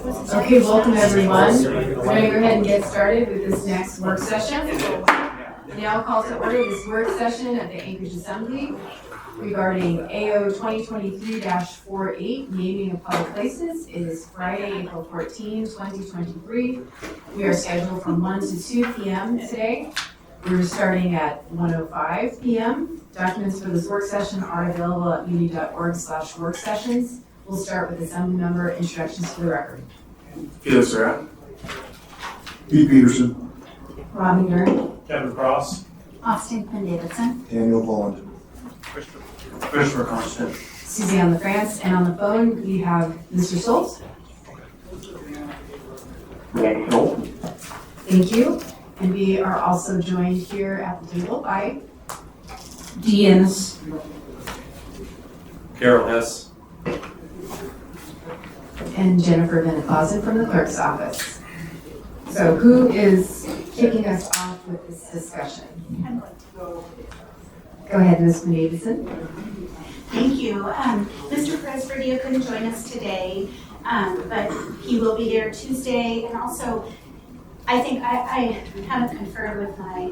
Okay, welcome everyone. We're going to go ahead and get started with this next work session. Now call to order this work session at the Anchorage Assembly regarding AO 2023-48, naming of public places. It is Friday, April 14, 2023. We are scheduled from 1 to 2 p.m. today. We're starting at 1:05 p.m. Documents for this work session are available at uni.org/worksessions. We'll start with Assembly member introductions to the record. Felix Surratt. Pete Peterson. Robin Dern. Kevin Cross. Austin Quinn Davidson. Daniel Volland. Christopher Constant. Suzanne LaFrance. And on the phone, we have Mr. Schultz. Thank you. And we are also joined here at the table by Deans. Carol Hess. and Jennifer Bennett Clausen from the clerk's office. So who is kicking us off with this discussion? Go ahead, Ms. Quinn Davidson. Thank you. Mr. Presberdio couldn't join us today, but he will be there Tuesday. And also, I think I haven't conferred with my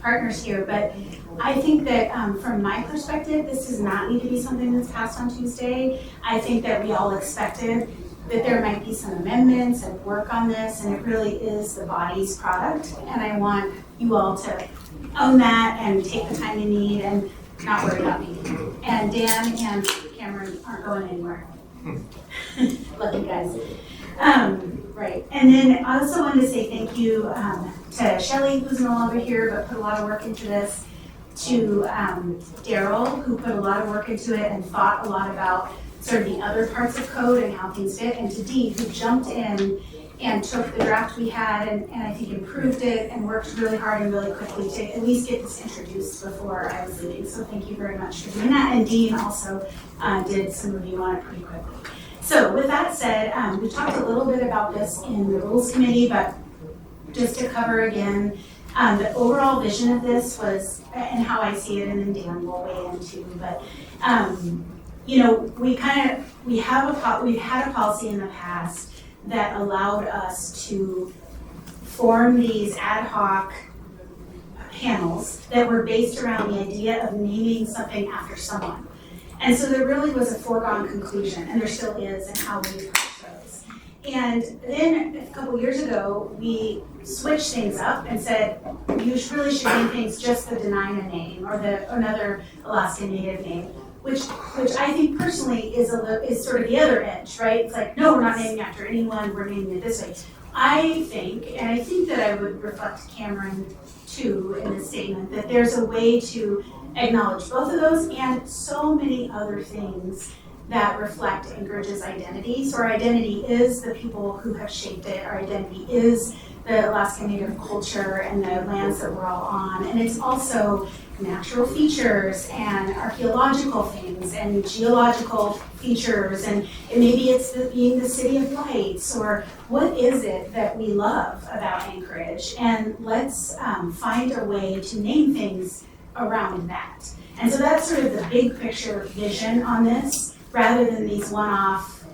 partners here, but I think that from my perspective, this does not need to be something that's passed on Tuesday. I think that we all expected that there might be some amendments and work on this, and it really is the body's product. And I want you all to own that and take the time you need and not worry about me. And Dan and Cameron aren't going anywhere. Love you guys. Right. And then I also wanted to say thank you to Shelley, who's no longer here, but put a lot of work into this, to Daryl, who put a lot of work into it and thought a lot about sort of the other parts of code and how things fit, and to Dee, who jumped in and took the draft we had and I think improved it and worked really hard and really quickly to at least get this introduced before I was leaving. So thank you very much for doing that. And Dean also did some review on it pretty quickly. So with that said, we talked a little bit about this in the Rules Committee, but just to cover again, the overall vision of this was, and how I see it, and then Dan will weigh in too, but you know, we've had a policy in the past that allowed us to form these ad hoc panels that were based around the idea of naming something after someone. And so there really was a foregone conclusion, and there still is, in how we approach those. And then a couple years ago, we switched things up and said, you really should name things just the Dena'ina name or another Alaskan Native name, which I think personally is sort of the other edge, right? It's like, no, we're not naming after anyone, we're naming it this way. I think that I would reflect Cameron too in this statement, that there's a way to acknowledge both of those and so many other things that reflect Anchorage's identity. So our identity is the people who have shaped it. Our identity is the Alaska Native culture and the lands that we're all on. And it's also natural features and archaeological things and geological features, and maybe it's being the city of lights, or what is it that we love about Anchorage? And let's find a way to name things around that. And so that's sort of the big picture vision on this, rather than these one-off,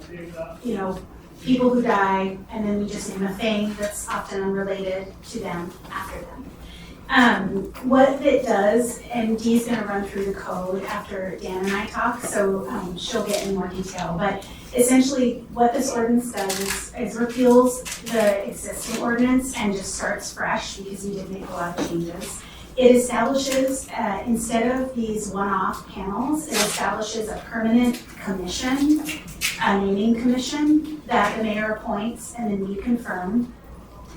you know, people who die and then we just name a thing that's often unrelated to them after them. What it does, and Dee's going to run through the code after Dan and I talk, so she'll get in more detail, but essentially what this ordinance does is repeals the existing ordinance and just starts fresh, because we did make a lot of changes. It establishes, instead of these one-off panels, it establishes a permanent commission, a naming commission that the mayor appoints and then we confirm.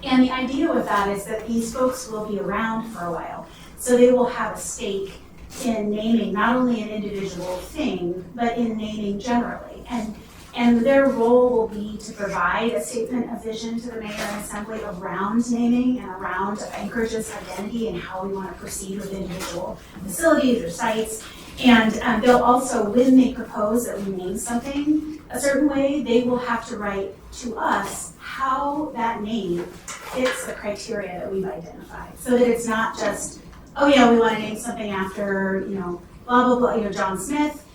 And the idea with that is that these folks will be around for a while. So they will have a stake in naming not only an individual thing, but in naming generally. And their role will be to provide a statement of vision to the mayor and assembly around naming and around Anchorage's identity and how we want to proceed with individual facilities or sites. And they'll also, when they propose that we name something a certain way, they will have to write to us how that name fits the criteria that we've identified. So that it's not just, oh yeah, we want to name something after, you know, blah, blah, blah, you know, John Smith.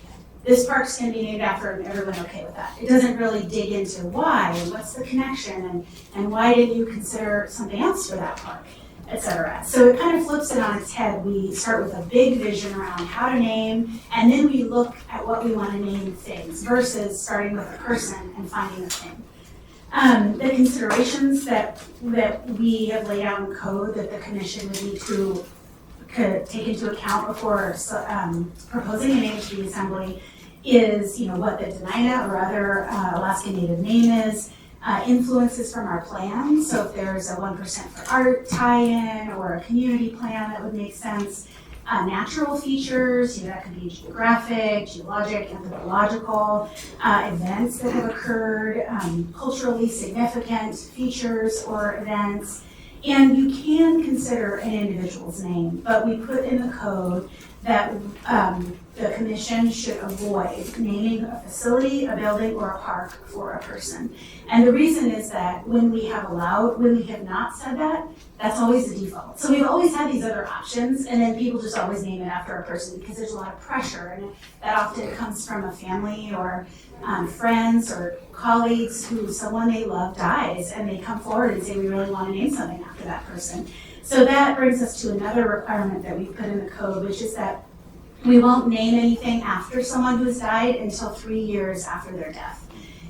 this park's gonna be named after him, everyone okay with that. It doesn't really dig into why, and what's the connection, and why didn't you consider something else for that park, et cetera. So it kind of flips it on its head. We start with a big vision around how to name, and then we look at what we want to name things versus starting with a person and finding a thing. The considerations that we have laid out in code that the commission would need to take into account before proposing a name to the assembly is, what the Dena'ina or other Alaska Native name is, influences from our plan. So if there's a 1% for art tie-in or a community plan that would make sense, natural features, that could be geographic, geologic, anthropological, events that have occurred, culturally significant features or events. And you can consider an individual's name, but we put in the code that the commission should avoid naming a facility, a building, or a park for a person. And the reason is that when we have not said that, that's always the default. So we've always had these other options, and then people just always name it after a person because there's a lot of pressure, and that often comes from a family or friends or colleagues who someone they love dies, and they come forward and say, we really want to name something after that person. So that brings us to another requirement that we've put in the code, which is that we won't name anything after someone who's died until 3 years after their death.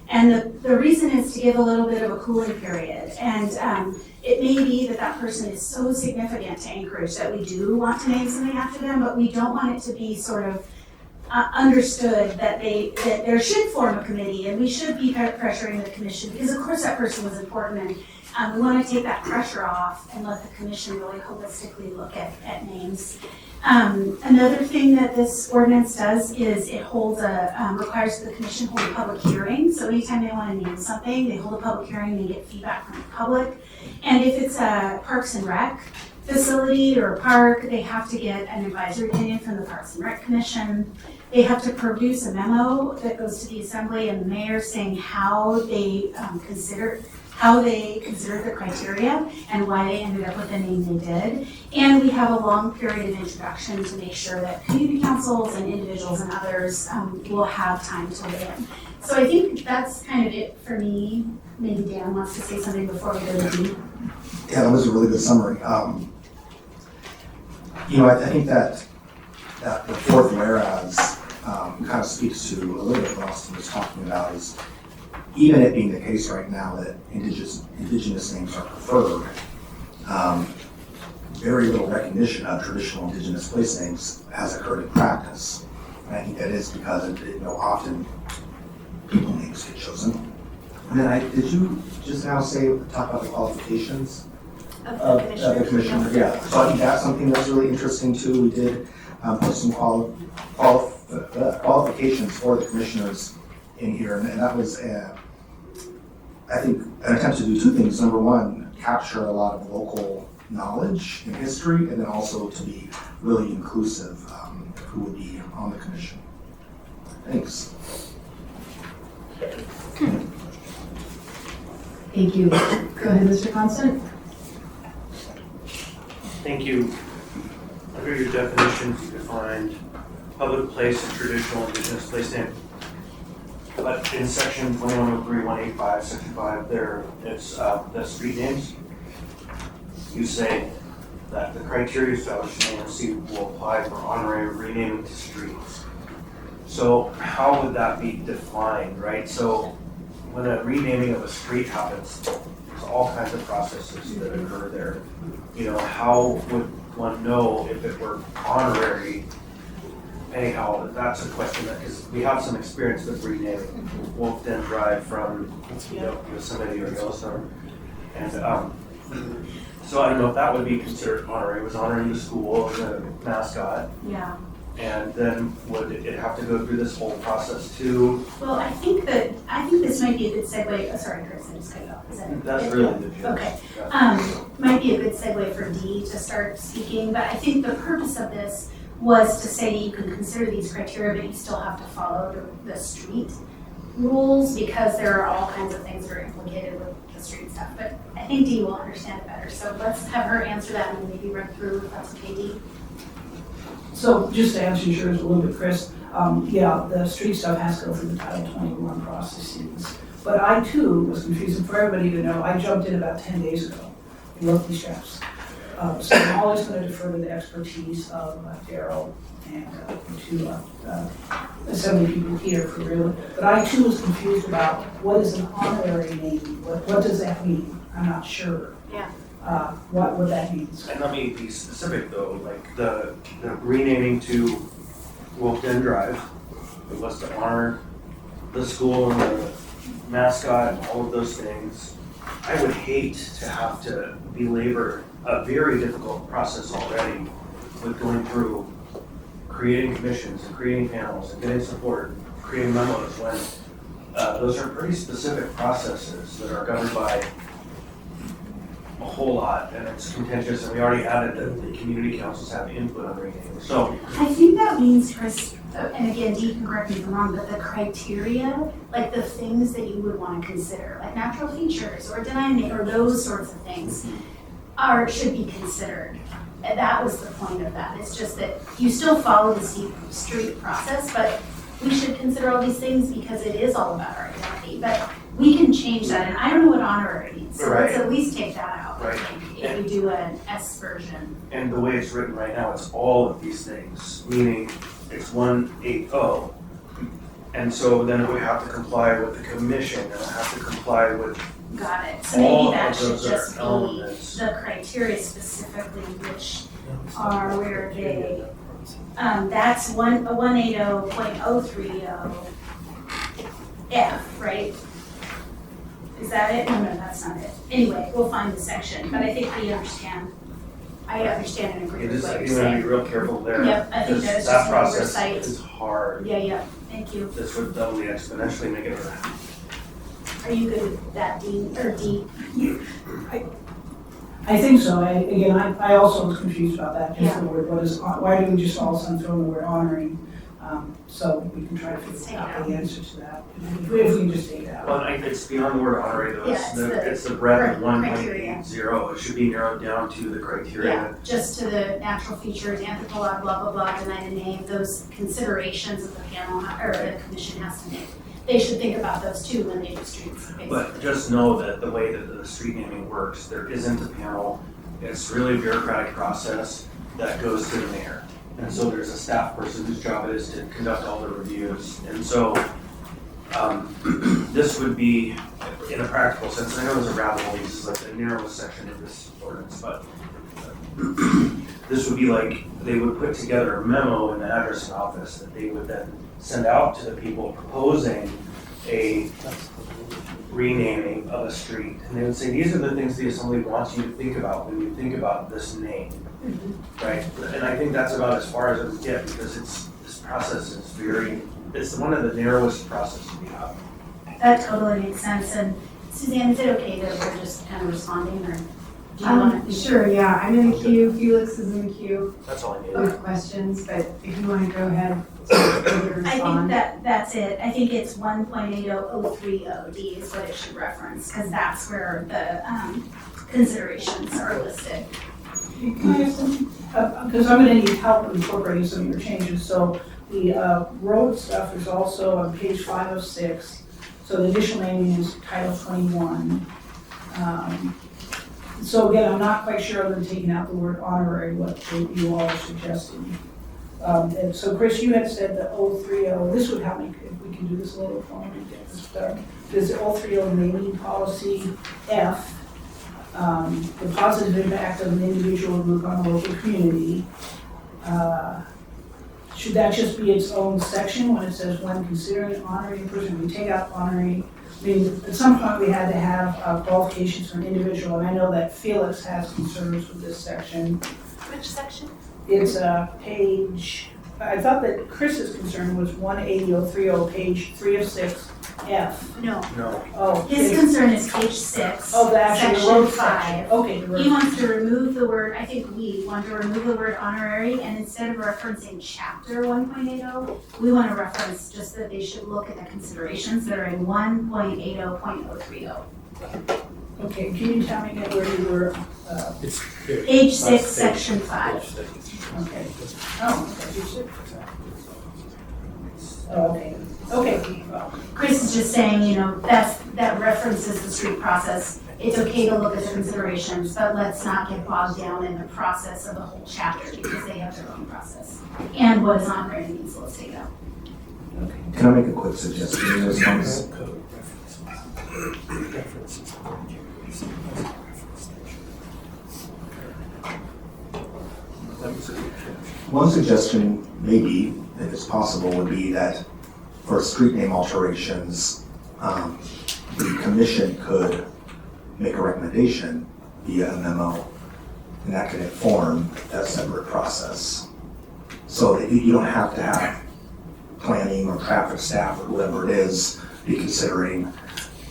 And the reason is to give a little bit of a cooling period. And it may be that that person is so significant to Anchorage that we do want to name something after them, but we don't want it to be sort of understood that there should form a committee and we should be pressuring the commission because of course that person was important, and we want to take that pressure off and let the commission really holistically look at names. Another thing that this ordinance does is it requires the commission hold a public hearing. So anytime they want to name something, they hold a public hearing, they get feedback from the public. And if it's a Parks and Rec facility or a park, they have to get an advisory opinion from the Parks and Rec Commission. They have to produce a memo that goes to the assembly and the mayor saying how they considered the criteria and why they ended up with the name they did. And we have a long period of introduction to make sure that community councils and individuals and others will have time to weigh in. So I think that's kind of it for me. Maybe Dan wants to say something before we go to D. Yeah, that was a really good summary. I think that the fourth whereas kind of speaks to a little bit what Austin was talking about is even it being the case right now that indigenous names are preferred, very little recognition of traditional indigenous place names has occurred in practice. And I think that is because often people names get chosen. And then did you just now talk about the qualifications of the commissioner? Yeah. So I think that's something that's really interesting too. We did put some qualifications for the commissioners in here, and that was, I think, an attempt to do two things. Number one, capture a lot of local knowledge and history, and then also to be really inclusive of who would be on the commission. Thanks. Thank you. Go ahead, Mr. Constant. Thank you. Under your definitions, you defined public place and traditional indigenous place name. But in section 2103.185, section 5, it's the street names. You say that the criteria established in AMC will apply for honorary renaming to streets. So how would that be defined, right? So when a renaming of a street happens, there's all kinds of processes that occur there. How would one know if it were honorary? Anyhow, that's a question because we have some experience with renaming. Wolf Den Drive from Yosemite or Yellowstone. And so I don't know if that would be considered honorary. It was honoring the school, the mascot. Yeah. And then would it have to go through this whole process too? Well, I think this might be a good segue. Oh, sorry, Chris, I just cut you off. That's really the gist. Okay. Yeah. Might be a good segue for Dee to start speaking, but I think the purpose of this was to say you can consider these criteria, but you still have to follow the street rules because there are all kinds of things that are implicated with the street stuff. But I think Dee will understand it better. So let's have her answer that and maybe run through if that's okay, Dee. So just to answer yours a little bit, Chris, yeah, the street stuff has to go through the Title 21 processes. But I too was confused, and for everybody to know, I jumped in about 10 days ago and wrote these drafts. So I'm always going to defer to the expertise of Daryl and to Assembly people here for real. But I too was confused about what is an honorary name? What does that mean? I'm not sure. Yeah. What that means. And let me be specific though, like the renaming to Wolf Den Drive, it was to honor the school and the mascot and all of those things. I would hate to have to belabor a very difficult process already with going through creating commissions and creating panels and getting support, creating memos when those are pretty specific processes that are governed by a whole lot, and it's contentious, and we already added that the community councils have input on renaming. So I think that means, Chris, and again, Dee can correct me if I'm wrong, but the criteria, like the things that you would want to consider, like natural features or dynamic or those sorts of things, should be considered. And that was the point of that. It's just that you still follow the street process, but we should consider all these things because it is all about our identity. But we can change that, and I don't know what honorary means, so let's Right. at least take that out. Right. If we do an S version. and the way it's written right now, it's all of these things, meaning it's 180. And so then it would have to comply with the commission, and it would have to comply with Got it. So all maybe that of should those just be elements. the criteria specifically, which are where they, that's 180.030 F, right? Is that it? No, that's not it. Anyway, we'll find the section, but I think we understand. I understand and agree You with just, what you you're gotta be saying. real careful there. Yep, I think because that's that just an process oversight. is hard. Yeah, thank you. This would doubly exponentially make it. Are you good with that, Dean, or Dee? I think so. I also was confused about that. Just Yeah. the word, why do we just all of a sudden throw the word honoring? So we can try to Take figure it out out. the answer to that. If we can just take it out. Well, it's beyond the word honorary though. Yeah, It's the breadth of criteria. 1.80. It should be narrowed down to the criteria. Yeah, just to the natural features, anthropological, blah, blah, blah, deny the name, those considerations that the panel, or the commission has to make. They should think about those too when they do streets, basically. But just know that the way that the street naming works, there isn't a panel. It's really a bureaucratic process that goes to the mayor. And so there's a staff person whose job it is to conduct all the reviews. And so this would be, in a practical sense, I know there's a rabbit hole, this is like the narrowest section of this ordinance, but this would be like, they would put together a memo in the address and office that they would then send out to the people proposing a renaming of a street. And they would say, these are the things the assembly wants you to think about when you think about this name, right? And I think that's about as far as it would get because this process is it's one of the narrowest processes we have. That totally makes sense, and Suzanne, is it okay that we're just kind of responding, or do you want to? Sure, yeah, I'm in the queue, Felix is in the queue That's all I need. with questions, but if you want to go ahead, respond. I think that's it. I think it's 1.80030 D is what it should reference, because that's where the considerations are listed. Can I ask something? Because I'm going to need help incorporating some of your changes. So the road stuff is also on page 5 of 6. So the initial naming is Title 21. So again, I'm not quite sure other than taking out the word honorary, what you all are suggesting. And so Chris, you had said the 030, this would help me if we can do this a little for me to get this done. There's the 030 naming policy F. The positive impact of an individual group on the local community. Should that just be its own section when it says when considering honoring a person? We take out honoring. I mean, at some point we had to have qualifications for an individual, and I know that Felix has concerns with this section. Which section? It's page, I thought that Chris's concern was 180.030, page 3 of 6, F. No, No. Oh. his it's- concern is page 6, Oh, the actual section road 5. section. Okay, the road. He wants to remove the word, I think we want to remove the word honorary, and instead of referencing chapter 1.80, we want to reference just that they should look at the considerations that are in 1.80.030. Okay, can you tell me again where you were? It's here. Page 6, Page- section 5. page 6. Okay. Oh, okay, you said. Oh, okay. Okay. Well, Chris is just saying, that references the street process. It's okay to look at the considerations, but let's not get bogged down in the process of the whole chapter because they have their own process. And what is honorary means, let's take out. Can I make a quick suggestion in response? Code references. One suggestion, maybe, if it's possible, would be that for street name alterations, the commission could make a recommendation via a memo, and that could inform that separate process. So that you don't have to have planning or traffic staff or whoever it is be considering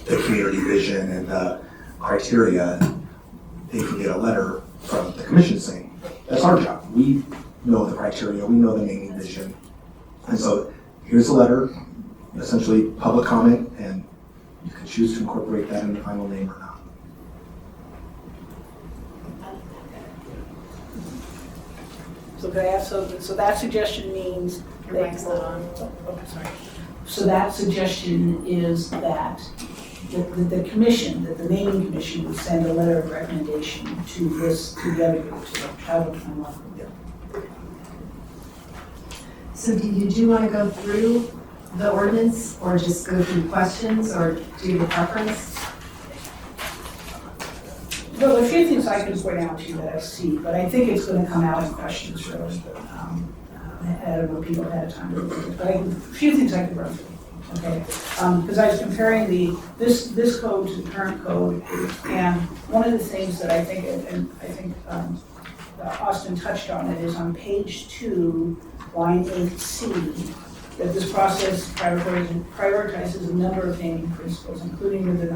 the community vision and the criteria. They can get a letter from the commission saying, that's our job. We know the criteria, we know the naming vision. And so here's a letter, essentially public comment, and you can choose to incorporate that in the final name or not. So could I ask, so that suggestion means. Your mic's not on. Okay, sorry. So that suggestion is that the commission, that the naming commission would send a letter of recommendation to the other group, to the Title 21 group. So did you want to go through the ordinance or just go through questions or do you have a preference? Well, a few things I can point out to you that I see, but I think it's going to come out in questions really. I don't know if people had time to look at it, but a few things I could run through, okay? Because I was comparing this code to the current code, and one of the things that I think, and I think Austin touched on it, is on page 2, line 8C, that this process prioritizes a number of naming principles, including the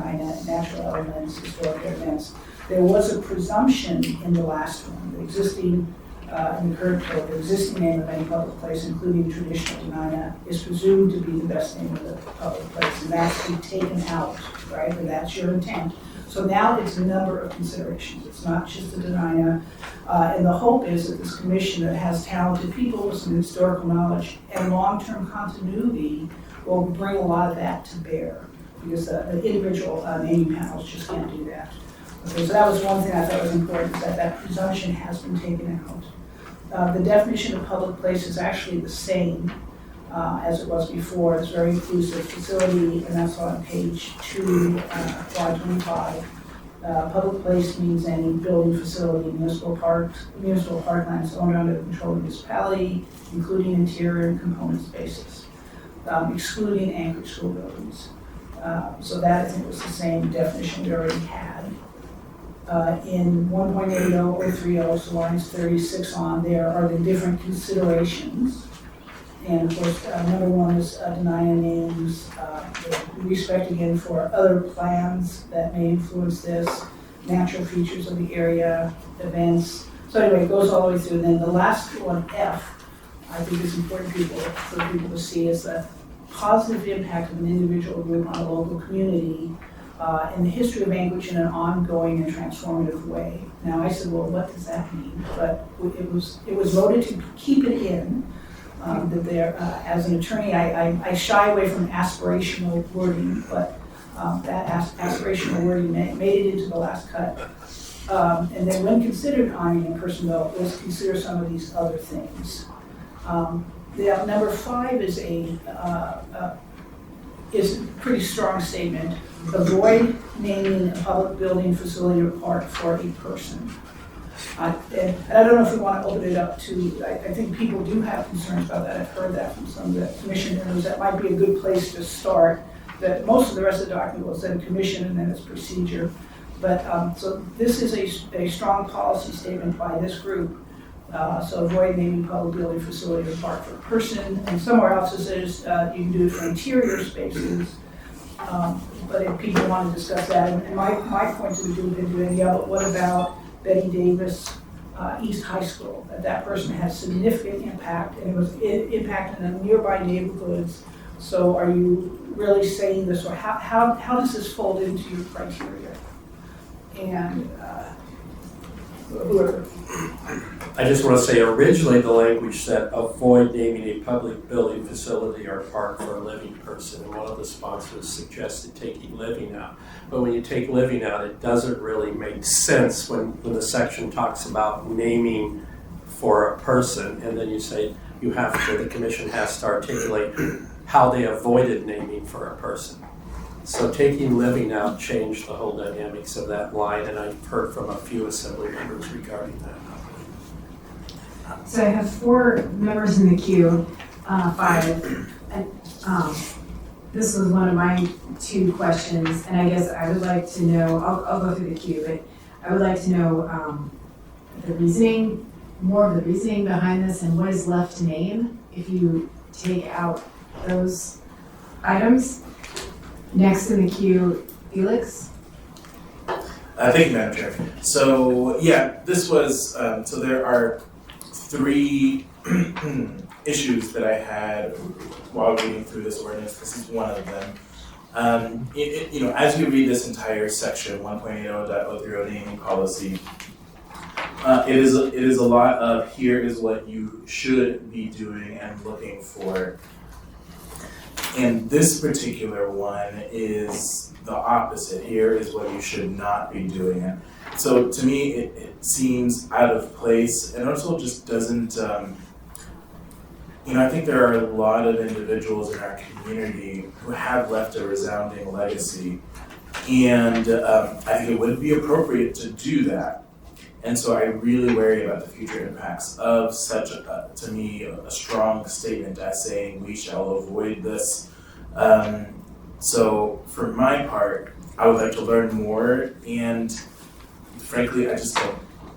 natural elements, historic events. There was a presumption in the last one, the existing, in the current code, the existing name of any public place, including traditional Denina, is presumed to be the best name of the public place, and that's to be taken out, right? And that's your intent. So now it's a number of considerations. It's not just the Denina. And the hope is that this commission that has talented people with some historical knowledge and long-term continuity will bring a lot of that to bear, because the individual naming panels just can't do that. Okay, so that was one thing I thought was important, that presumption has been taken out. The definition of public place is actually the same as it was before. It's very inclusive facility, and that's on page 2, slide 25. Public place means any building, facility, municipal parklands owned under the control of the municipality, including interior and component spaces, excluding anchored school buildings. So that, I think, was the same definition we already had. In 1.80 or 30, so lines 36 on, there are the different considerations. And of course, number 1 is denying names, respect again for other plans that may influence this, natural features of the area, events. So anyway, it goes all the way through. And then the last one, F, I think is important for people to see, is the positive impact of an individual group on a local community in the history of Anchorage in an ongoing and transformative way. Now I said, well, what does that mean? But it was voted to keep it in. That there, as an attorney, I shy away from aspirational wording, but that aspirational wording made it into the last cut. And then when considered honoring a person, though, let's consider some of these other things. Number 5 is a pretty strong statement. Avoid naming a public building, facility, or park for a person. And I don't know if we want to open it up to, I think people do have concerns about that. I've heard that from some of the commissioners. That might be a good place to start. That most of the rest of the document will say commission and then it's procedure. But so this is a strong policy statement by this group. So avoid naming public building, facility, or park for a person. And somewhere else it says you can do it for interior spaces. But if people want to discuss that, and my point to the group had been, yeah, but what about Betty Davis, East High School? That person had significant impact, and it was impacting the nearby neighborhoods. So are you really saying this, or how does this fold into your criteria? And whoever. I just want to say, originally the language said avoid naming a public building, facility, or park for a living person, and one of the sponsors suggested taking living out. But when you take living out, it doesn't really make sense when the section talks about naming for a person, and then you say the commission has to articulate how they avoided naming for a person. So taking living out changed the whole dynamics of that line, and I've heard from a few assembly members regarding that. So I have 4 members in the queue, 5. And, this was one of my 2 questions, and I guess I would like to know, I'll go through the queue, but I would like to know the reasoning, more of the reasoning behind this, and what is left to name if you take out those items. Next in the queue, Felix. Thank you, Madam Chair. So, yeah, this was, so there are 3 issues that I had while reading through this ordinance. This is one of them. As you read this entire section, 1.80.030 naming policy, it is a lot of here is what you should be doing and looking for. And this particular one is the opposite. Here is what you should not be doing. And so to me, it seems out of place, and also just doesn't, I think there are a lot of individuals in our community who have left a resounding legacy, and I think it would be appropriate to do that. And so I really worry about the future impacts of such, to me, a strong statement as saying we shall avoid this. So for my part, I would like to learn more, and frankly,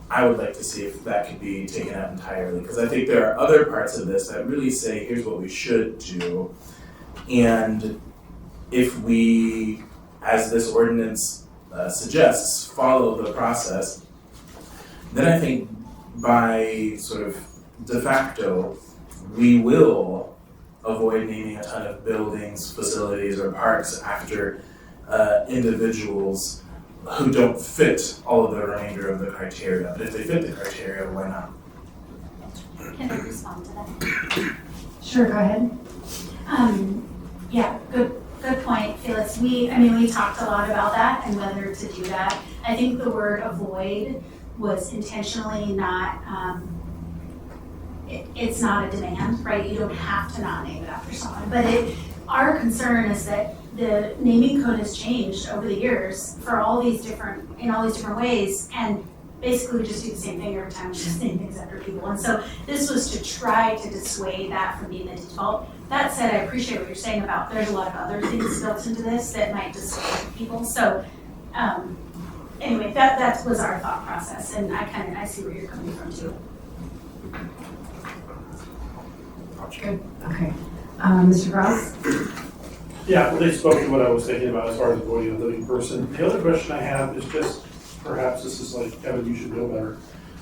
I would like to see if that could be taken out entirely, because I think there are other parts of this that really say here's what we should do. And if we, as this ordinance suggests, follow the process, then I think by sort of de facto, we will avoid naming a ton of buildings, facilities, or parks after individuals who don't fit all of the remainder of the criteria. But if they fit the criteria, why not? Can I respond to that? Sure, go ahead. Yeah, good point, Felix. We talked a lot about that and whether to do that. I think the word avoid was intentionally not, it's not a demand, right? You don't have to not name it after someone. But our concern is that the naming code has changed over the years in all these different ways, and basically we just do the same thing every time, we just name things after people. And so this was to try to dissuade that from being the default. That said, I appreciate what you're saying about there's a lot of other things built into this that might dissuade people. So anyway, that was our thought process, and I see where you're coming from too. Good, okay. Mr. Cross? Yeah, well, they spoke to what I was thinking about as far as avoiding a living person. The other question I have is just, perhaps this is like, Kevin, you should know better.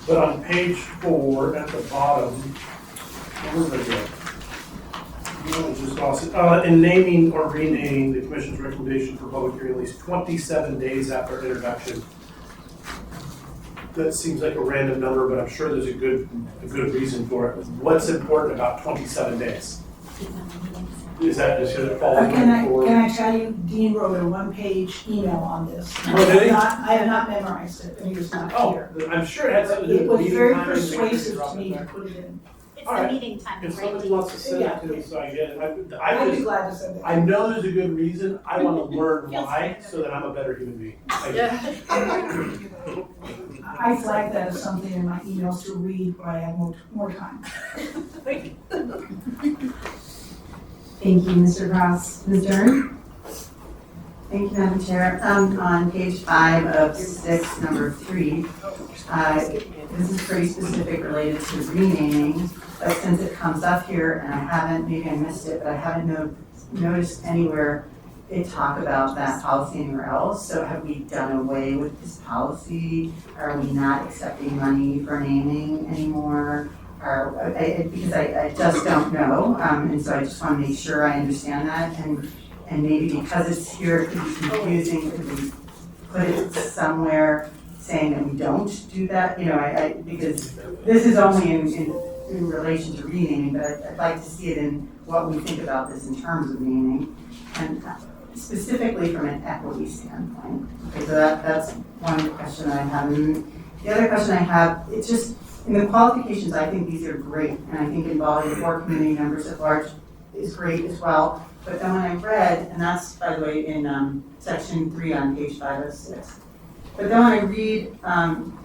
But on page 4 at the bottom, where did I go? Just lost it. In naming or renaming, the commission's recommendation for public hearing at least 27 days after introduction. That seems like a random number, but I'm sure there's a good reason for it. What's important about 27 days? Is that just going to fall in Can for? I tell you, Dean wrote a 1-page email on this. Oh, did he? I have not memorized it, and he was not here. I'm sure it had something to do It with was meeting very time and persuasive drop to it me to there. put it in. It's All the right. meeting time, If right? somebody wants to send it to me, so I get it. I'd be glad to send it. I know there's a good reason. I want to learn why, so that I'm a better human being. I flagged that as something in my emails to read when I have more time. Thank you, Mr. Cross. Ms. Dern? Thank you, Madam Chair. On page 5 of 6, number 3, this is pretty specific related to renaming, but since it comes up here and maybe I missed it, but I haven't noticed anywhere it talk about that policy anywhere else. So have we done away with this policy? Are we not accepting money for naming anymore? Because I just don't know, and so I just want to make sure I understand that, and maybe because it's here, it could be confusing, could we put it somewhere saying that we don't do that, because this is only in relation to renaming, but I'd like to see it in what we think about this in terms of naming, and specifically from an equity standpoint. Okay, so that's one question I have. And the other question I have, it's just, in the qualifications, I think these are great, and I think involving 4 community members at large is great as well. But then when I read, and that's, by the way, in section 3 on page 506. But then when I read on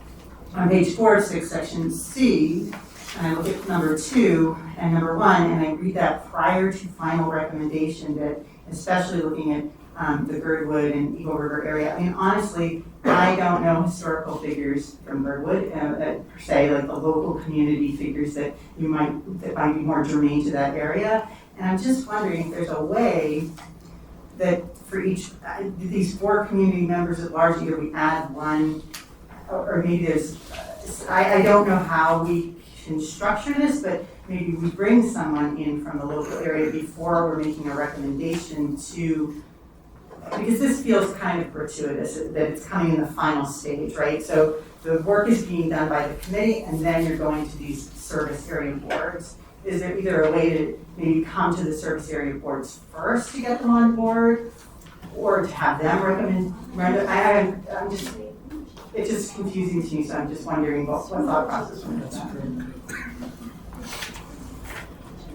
page 4 of 6, section C, and I look at number 2 and number 1, and I read that prior to final recommendation, that especially looking at the Girdwood and Eagle River area. I mean, honestly, I don't know historical figures from Girdwood per se, like the local community figures that might be more germane to that area. And I'm just wondering if there's a way that for each, these 4 community members at large, either we add one, or maybe there's, I don't know how we can structure this, but maybe we bring someone in from the local area before we're making a recommendation to, because this feels kind of gratuitous, that it's coming in the final stage, right? So the work is being done by the committee, and then you're going to these service area boards. Is there either a way to maybe come to the service area boards first to get them on board, or to have them recommend? I'm just, it's just confusing to me, so I'm just wondering what thought process went into that.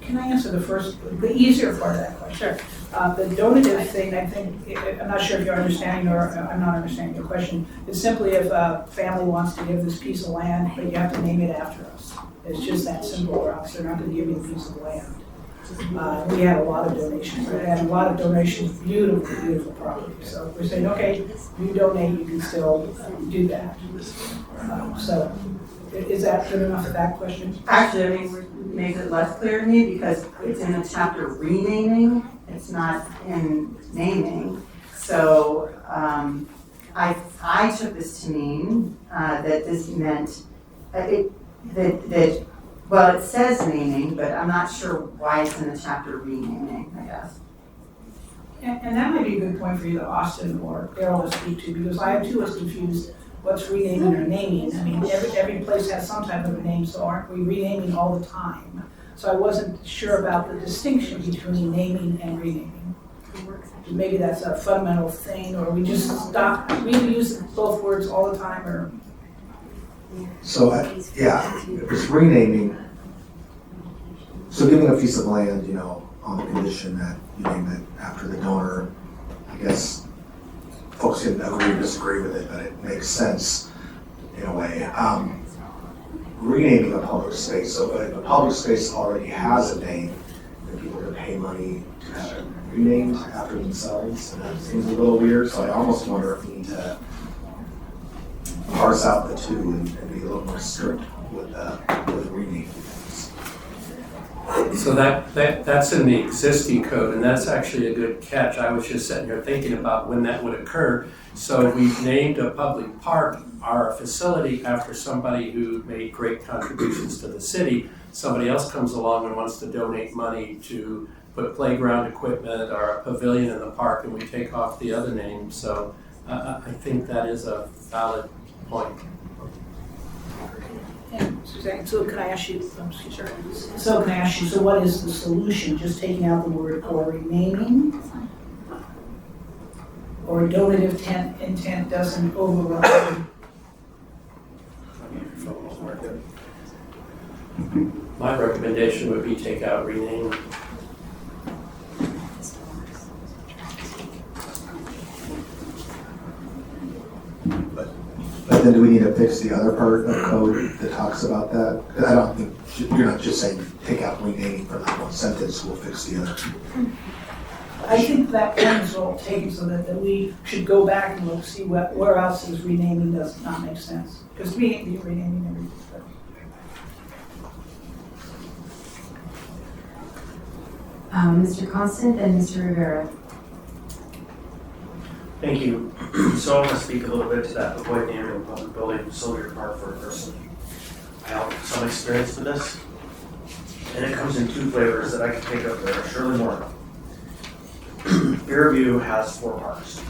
Can I answer the easier part of that question? Sure. The donative thing, I think, I'm not sure if you're understanding or I'm not understanding your question. It's simply if a family wants to give this piece of land, but you have to name it after us. It's just that simple, or else they're not going to give you a piece of land. We had a lot of donations. We had a lot of donations, beautiful, beautiful property. So we're saying, okay, you donate, you can still do that. So is that good enough for that question? Actually, I mean, it makes it less clear to me because it's in the chapter renaming, it's not in naming. So I took this to mean that this meant that well, it says naming, but I'm not sure why it's in the chapter renaming, I guess. And that might be a good point for either Austin or Daryl to speak to, because I too was confused what's renaming or naming. I mean, every place has some type of a name, so aren't we renaming all the time? So I wasn't sure about the distinction between naming and renaming. Maybe that's a fundamental thing, or we just stop, we use both words all the time, or. So, yeah, it's renaming. So giving a piece of land, on the condition that you name it after the donor, I guess folks can agree or disagree with it, but it makes sense in a way. Renaming a public space, so if a public space already has a name, then people are going to pay money to have it renamed after themselves, and that seems a little weird, so I almost wonder if we need to parse out the two and be a little more strict with renaming things. So that's in the existing code, and that's actually a good catch. I was just sitting here thinking about when that would occur. So we've named a public park our facility after somebody who made great contributions to the city. Somebody else comes along and wants to donate money to put playground equipment or a pavilion in the park, and we take off the other name. So I think that is a valid point. And Suzanne, so can I ask you, so can I ask you, so what is the solution? Just taking out the word or renaming? Or donative intent doesn't override? My recommendation would be take out rename. But then do we need to fix the other part of code that talks about that? Because I don't think, you're not just saying take out renaming for that one sentence, we'll fix the other. I think that point is all taken, so that we should go back and look, see where else is renaming does not make sense. Because renaming everything. Mr. Constant and Mr. Rivera. Thank you. So I want to speak a little bit to that, avoid naming a public building, facility, or park for a person. I have some experience with this, and it comes in two flavors that I can take up there, surely more. Fairview has 4 parks.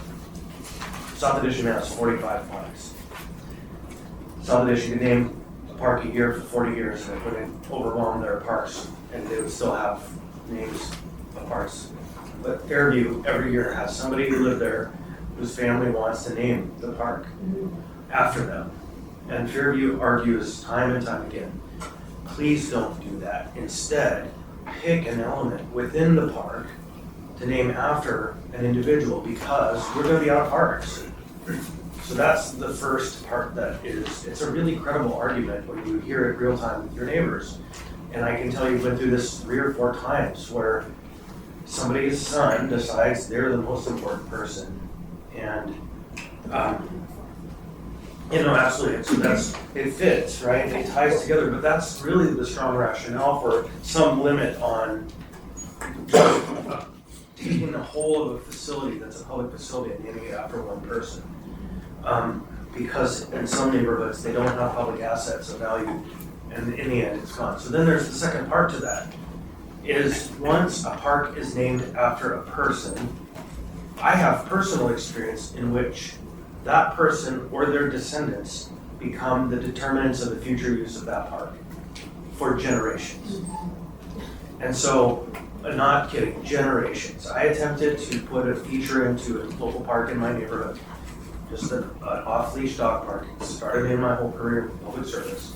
South Edition has 45 parks. South Edition could name a park a year for 40 years, and it wouldn't overwhelm their parks, and they would still have names of parks. But Fairview every year has somebody who lived there whose family wants to name the park after them. And Fairview argues time and time again, please don't do that. Instead, pick an element within the park to name after an individual, because we're gonna be out of parks. So that's the first part that is, it's a really credible argument when you hear it real time with your neighbors. And I can tell you've been through this 3 or 4 times where somebody's son decides they're the most important person. And, absolutely, so it fits, right? It ties together, but that's really the strong rationale for some limit on taking the whole of a facility that's a public facility and naming it after one person. Because in some neighborhoods, they don't have public assets of value, and in the end, it's gone. So then there's the second part to that, is once a park is named after a person, I have personal experience in which that person or their descendants become the determinants of the future use of that park for generations. And so, not kidding, generations. I attempted to put a feature into a local park in my neighborhood, just an off-leash dog park. It started in my whole career in public service.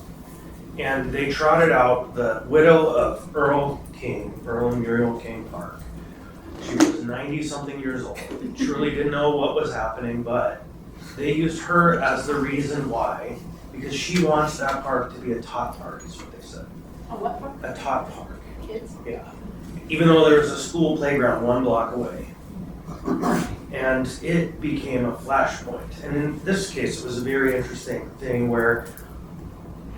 And they trotted out the widow of Earl and Muriel King Park. She was 90-something years old. They truly didn't know what was happening, but they used her as the reason why, because she wants that park to be a tot park, is what they said. A what park? A tot park. Kids? Yeah. Even though there's a school playground 1 block away. And it became a flashpoint. And in this case, it was a very interesting thing where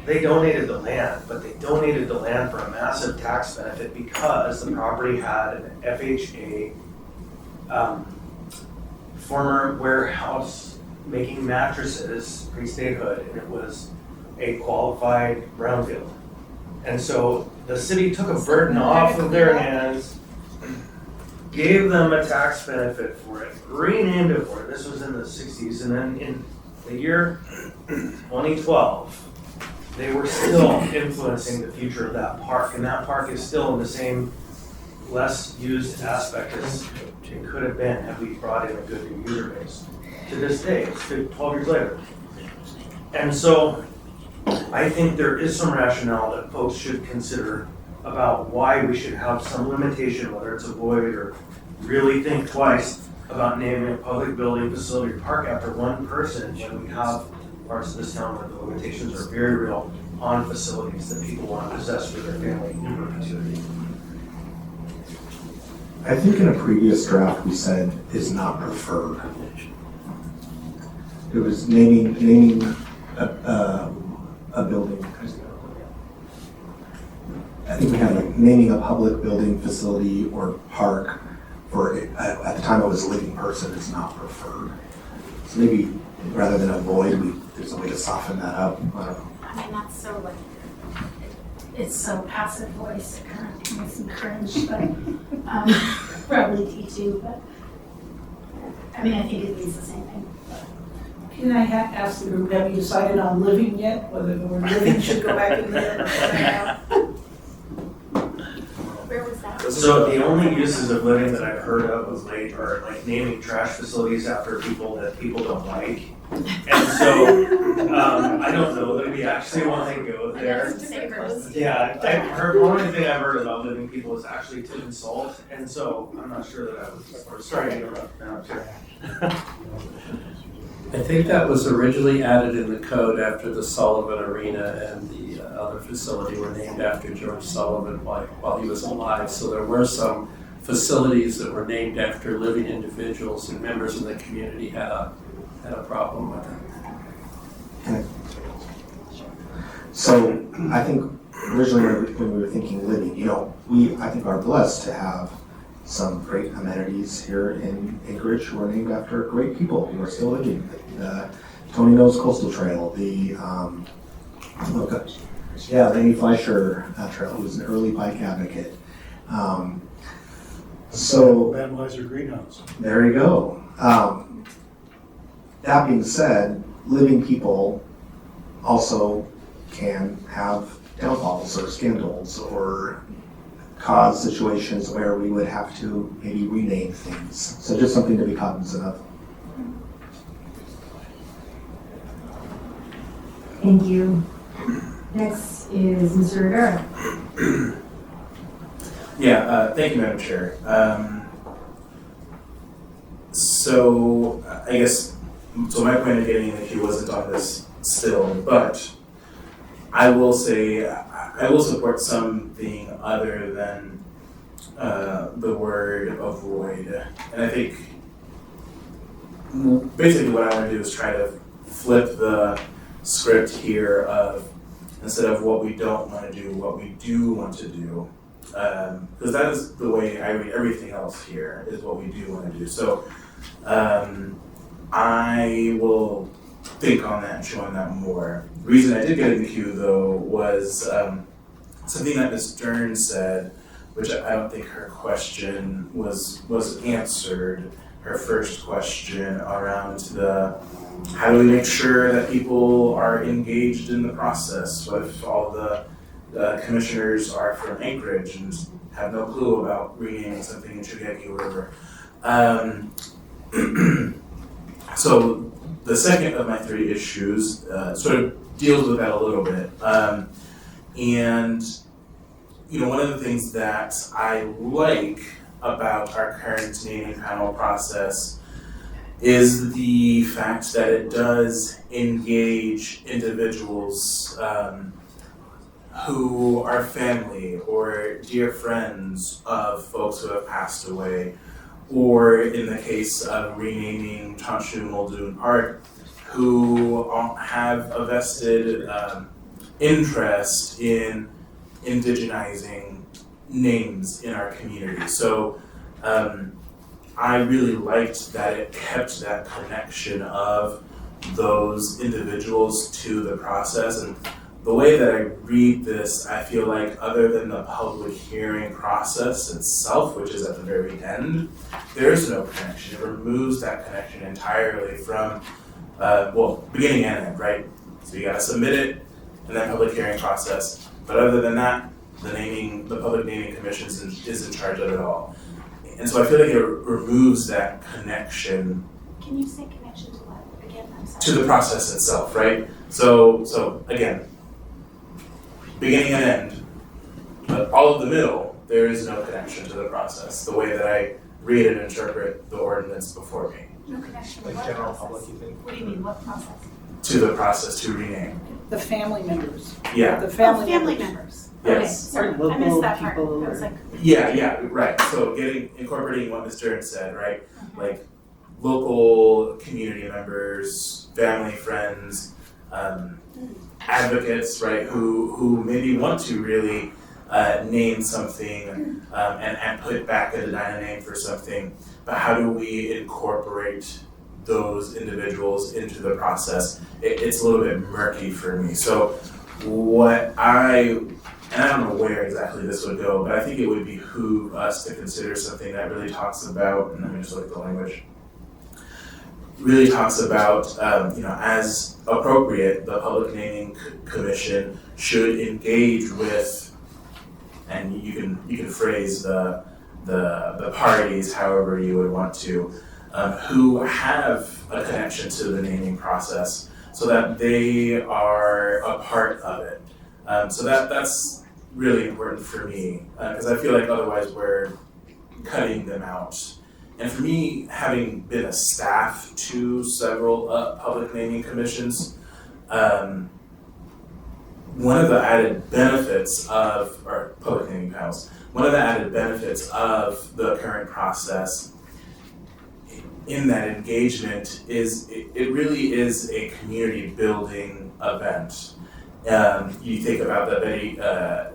they donated the land, but they donated the land for a massive tax benefit because the property had an FHA former warehouse making mattresses, pre-statehood, and it was a qualified brownfield. And so the city took a burden off of their hands, gave them a tax benefit for it, renamed it for it. This was in the 60s, and then in the year 2012, they were still influencing the future of that park, and that park is still in the same less used aspect as it could have been had we brought in a good new user base. To this day, it's 12 years later. And so I think there is some rationale that folks should consider about why we should have some limitation, whether it's a void or really think twice about naming a public building, facility, or park after one person when we have parts of this town where the limitations are very real on facilities that people want to possess for their family in perpetuity. I think in a previous draft we said is not preferred. It was naming a building. I think we had like naming a public building, facility, or park for, at the time it was a living person, is not preferred. So maybe rather than avoid, there's a way to soften that up. I don't know. I mean, that's so like, it's so passive voice, it kind of makes me cringe, but probably T2, but I mean, I think it means the same thing. Can I ask the group, have you decided on living yet, whether the word living should go back in there? Where was that? So the only uses of living that I've heard of late are like naming trash facilities after people that people don't like. And so, I don't know that we actually want to go there. Yeah, I've heard, one of the things I've heard about living people is actually to insult, and so I'm not sure that I was, sorry to interrupt now, sure. I think that was originally added in the code after the Sullivan Arena and the other facility were named after George Sullivan while he was alive. So there were some facilities that were named after living individuals, and members in the community had a problem with it. So I think originally when we were thinking living, I think are blessed to have some great amenities here in Anchorage who are named after great people who are still living. Tony Knows Coastal Trail, the Laney Fleischer Trail, who was an early bike advocate. So Vandalizer Greenhouse. there you go. That being said, living people also can have downfalls or scandals or cause situations where we would have to maybe rename things. So just something to be cognizant of. Thank you. Next is Mr. Rivera. Thank you, Madam Chair. So I guess, my point of getting in the queue wasn't on this still, but I will say I will support something other than the word avoid. And I think basically what I want to do is try to flip the script here of, instead of what we don't want to do, what we do want to do. Because that is the way I read everything else here, is what we do want to do. So I will think on that and chew on that more. The reason I did get in the queue, though, was something that Ms. Dern said, which I don't think her question was answered. Her first question around how do we make sure that people are engaged in the process? What if all the commissioners are from Anchorage and have no clue about renaming something in Chugaki or whatever? So the second of my three issues sort of deals with that a little bit. And one of the things that I like about our current naming panel process is the fact that it does engage individuals who are family or dear friends of folks who have passed away, or in the case of renaming Tanshu Muldoon Park, who have a vested interest in indigenizing names in our community. So I really liked that it kept that connection of those individuals to the process. And the way that I read this, I feel like other than the public hearing process itself, which is at the very end, there is no connection. It removes that connection entirely from, beginning and end, right? So you gotta submit it, and then public hearing process. But other than that, the public naming commission is in charge of it all. And so I feel like it removes that connection. Can you say connection to what? Again, I'm sorry. To the process itself, right? So again, beginning and end, but all of the middle, there is no connection to the process, the way that I read and interpret the ordinance before me. No connection to Like what general process? public, you think? What do you mean, what process? To the process to rename. The family members. Yeah, The Family family members. Yes. Okay, sorry, I missed that part. I was like, yeah, right. So incorporating what Ms. Dern said, right? Like local community members, family, friends, advocates, right? Who maybe want to really name something and put back a Denina name for something, but how do we incorporate those individuals into the process? It's a little bit murky for me. So and I don't know where exactly this would go, but I think it would behoove us to consider something that really talks about, and let me just look at the language, really talks about, as appropriate, the Public Naming Commission should engage with, and you can phrase the parties however you would want to, who have a connection to the naming process, so that they are a part of it. So that's really important for me, because I feel like otherwise we're cutting them out. And for me, having been a staff to several public naming commissions, one of the added benefits of, or public naming panels, one of the added benefits of the current process in that engagement is it really is a community building event. You think about the Betty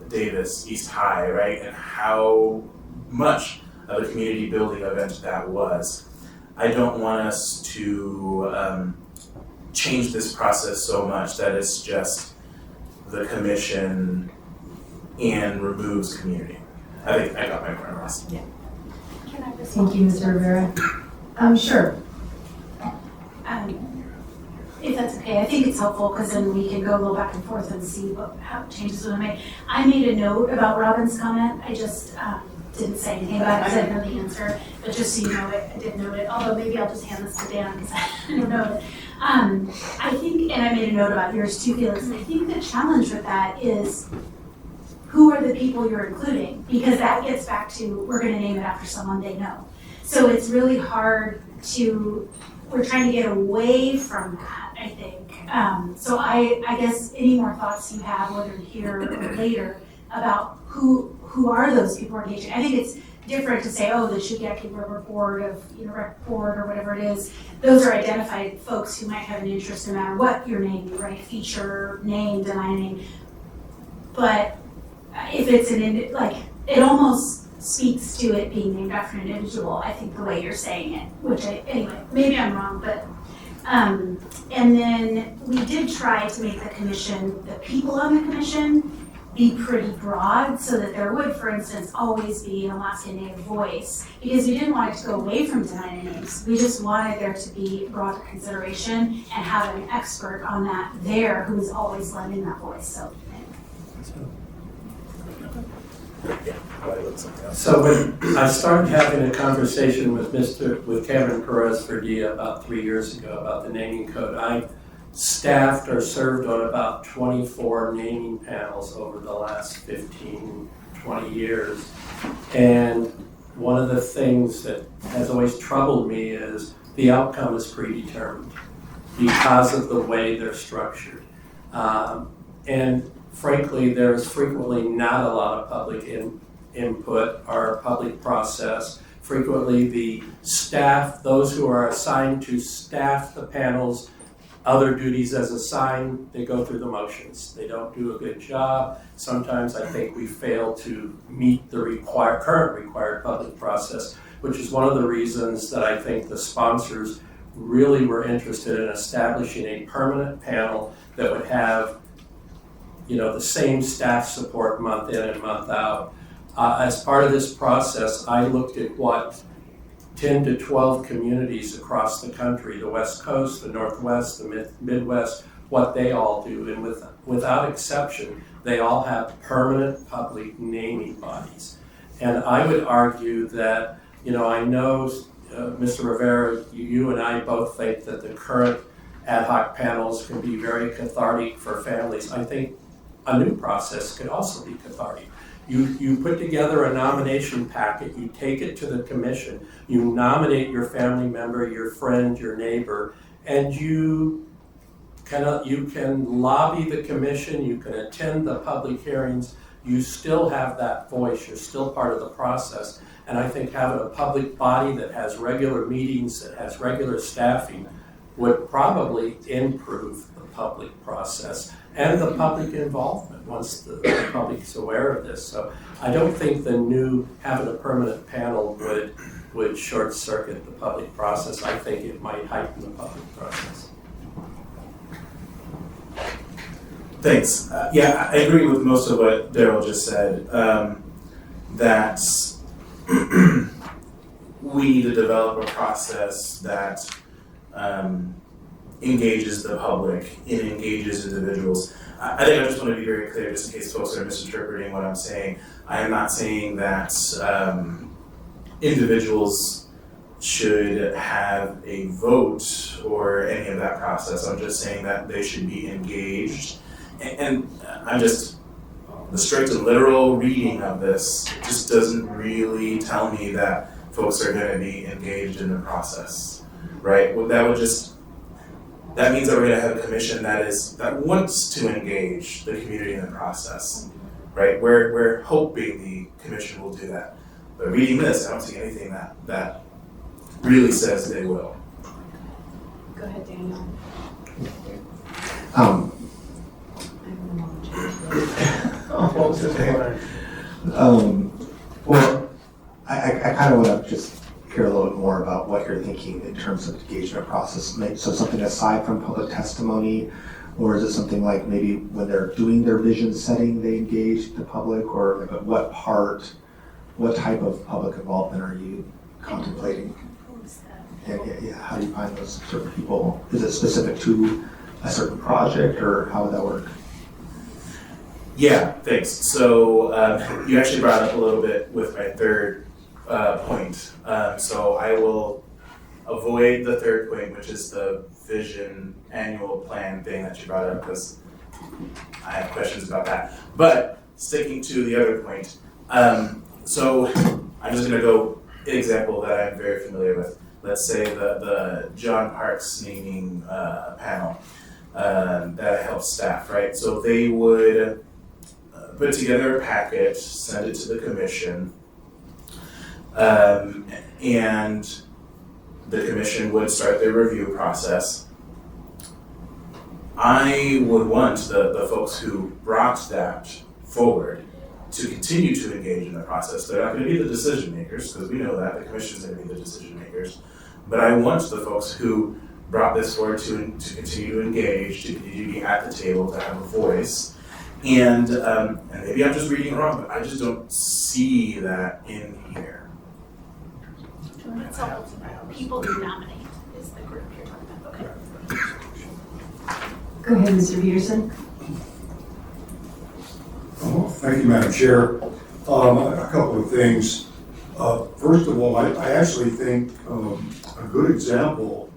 Davis East High, right, and how much of a community building event that was. I don't want us to change this process so much that it's just the commission and removes community. I think I got my point across. Can I respond? Thank you, Mr. Rivera. Sure. If that's okay, I think it's helpful because then we can go a little back and forth and see how changes we made. I made a note about Robin's comment. I just didn't say anything about it because I didn't know the answer. But just so you know it, I did note it. Although maybe I'll just hand this to Dan because I don't know it. I think, and I made a note about yours too, Felix. I think the challenge with that is who are the people you're including? Because that gets back to we're going to name it after someone they know. So it's really hard we're trying to get away from that, I think. So I guess any more thoughts you have, whether here or later, about who are those people who are engaging? I think it's different to say, oh, the Shukiaki River Board of, Rec Board or whatever it is. Those are identified folks who might have an interest no matter what you're naming, right? Feature, name, deny name. But if it's it almost speaks to it being named after an individual, I think the way you're saying it, anyway, maybe I'm wrong, but, and then we did try to make the people on the commission be pretty broad so that there would, for instance, always be an Alaska Native voice, because we didn't want it to go away from denying names. We just wanted there to be broader consideration and have an expert on that there who is always lending that voice, so. So when I started having a conversation with Kevin Perez Verdia about 3 years ago about the naming code, I staffed or served on about 24 naming panels over the last 15, 20 years. And one of the things that has always troubled me is the outcome is predetermined because of the way they're structured. And frankly, there's frequently not a lot of public input or public process. Frequently, the staff, those who are assigned to staff the panels, other duties as assigned, they go through the motions. They don't do a good job. Sometimes I think we fail to meet the current required public process, which is one of the reasons that I think the sponsors really were interested in establishing a permanent panel that would have the same staff support month in and month out. As part of this process, I looked at what 10 to 12 communities across the country, the West Coast, the Northwest, the Midwest, what they all do. And without exception, they all have permanent public naming bodies. And I would argue that, I know, Mr. Rivera, you and I both think that the current ad hoc panels can be very cathartic for families. I think a new process could also be cathartic. You put together a nomination packet, you take it to the commission, you nominate your family member, your friend, your neighbor, and you can lobby the commission, you can attend the public hearings, you still have that voice, you're still part of the process. And I think having a public body that has regular meetings, that has regular staffing, would probably improve the public process and the public involvement once the public is aware of this. So I don't think having a permanent panel would short circuit the public process. I think it might heighten the public process. Thanks. I agree with most of what Daryl just said, that we need to develop a process that engages the public and engages individuals. I think I just want to be very clear, just in case folks are misinterpreting what I'm saying. I am not saying that individuals should have a vote or any of that process. I'm just saying that they should be engaged. And the strict and literal reading of this just doesn't really tell me that folks are going to be engaged in the process, right? That means that we're going to have a commission that wants to engage the community in the process, right? We're hoping the commission will do that. But reading this, I don't see anything that really says they will. Go ahead, Daniel. Well, I kind kind of want to just hear a little bit more about what you're thinking in terms of engagement process. So something aside from public testimony, or is it something like maybe when they're doing their vision setting, they engage the public, or like what type of public involvement are you contemplating? And how do you find those certain people? Is it specific to a certain project, or how would that work? Yeah, thanks. So you actually brought up a little bit with my third point. So I will avoid the third point, which is the vision annual plan thing that you brought up, because I have questions about that. But sticking to the other point, so I'm just going to go an example that I'm very familiar with. Let's say the John Parks naming panel that I help staff, right? So they would put together a packet, send it to the commission, and the commission would start their review process. I would want the folks who brought that forward to continue to engage in the process. They're not going to be the decision makers, because we know that the commission's going to be the decision makers. But I want the folks who brought this forward to continue to engage, to continue to be at the table, to have a voice. And maybe I'm just reading wrong, but I just don't see that in here. It's all people who nominate is the group you're talking about, okay. Go ahead, Mr. Peterson. Oh, thank you, Madam Chair. A couple of things. First of all, I actually think a good example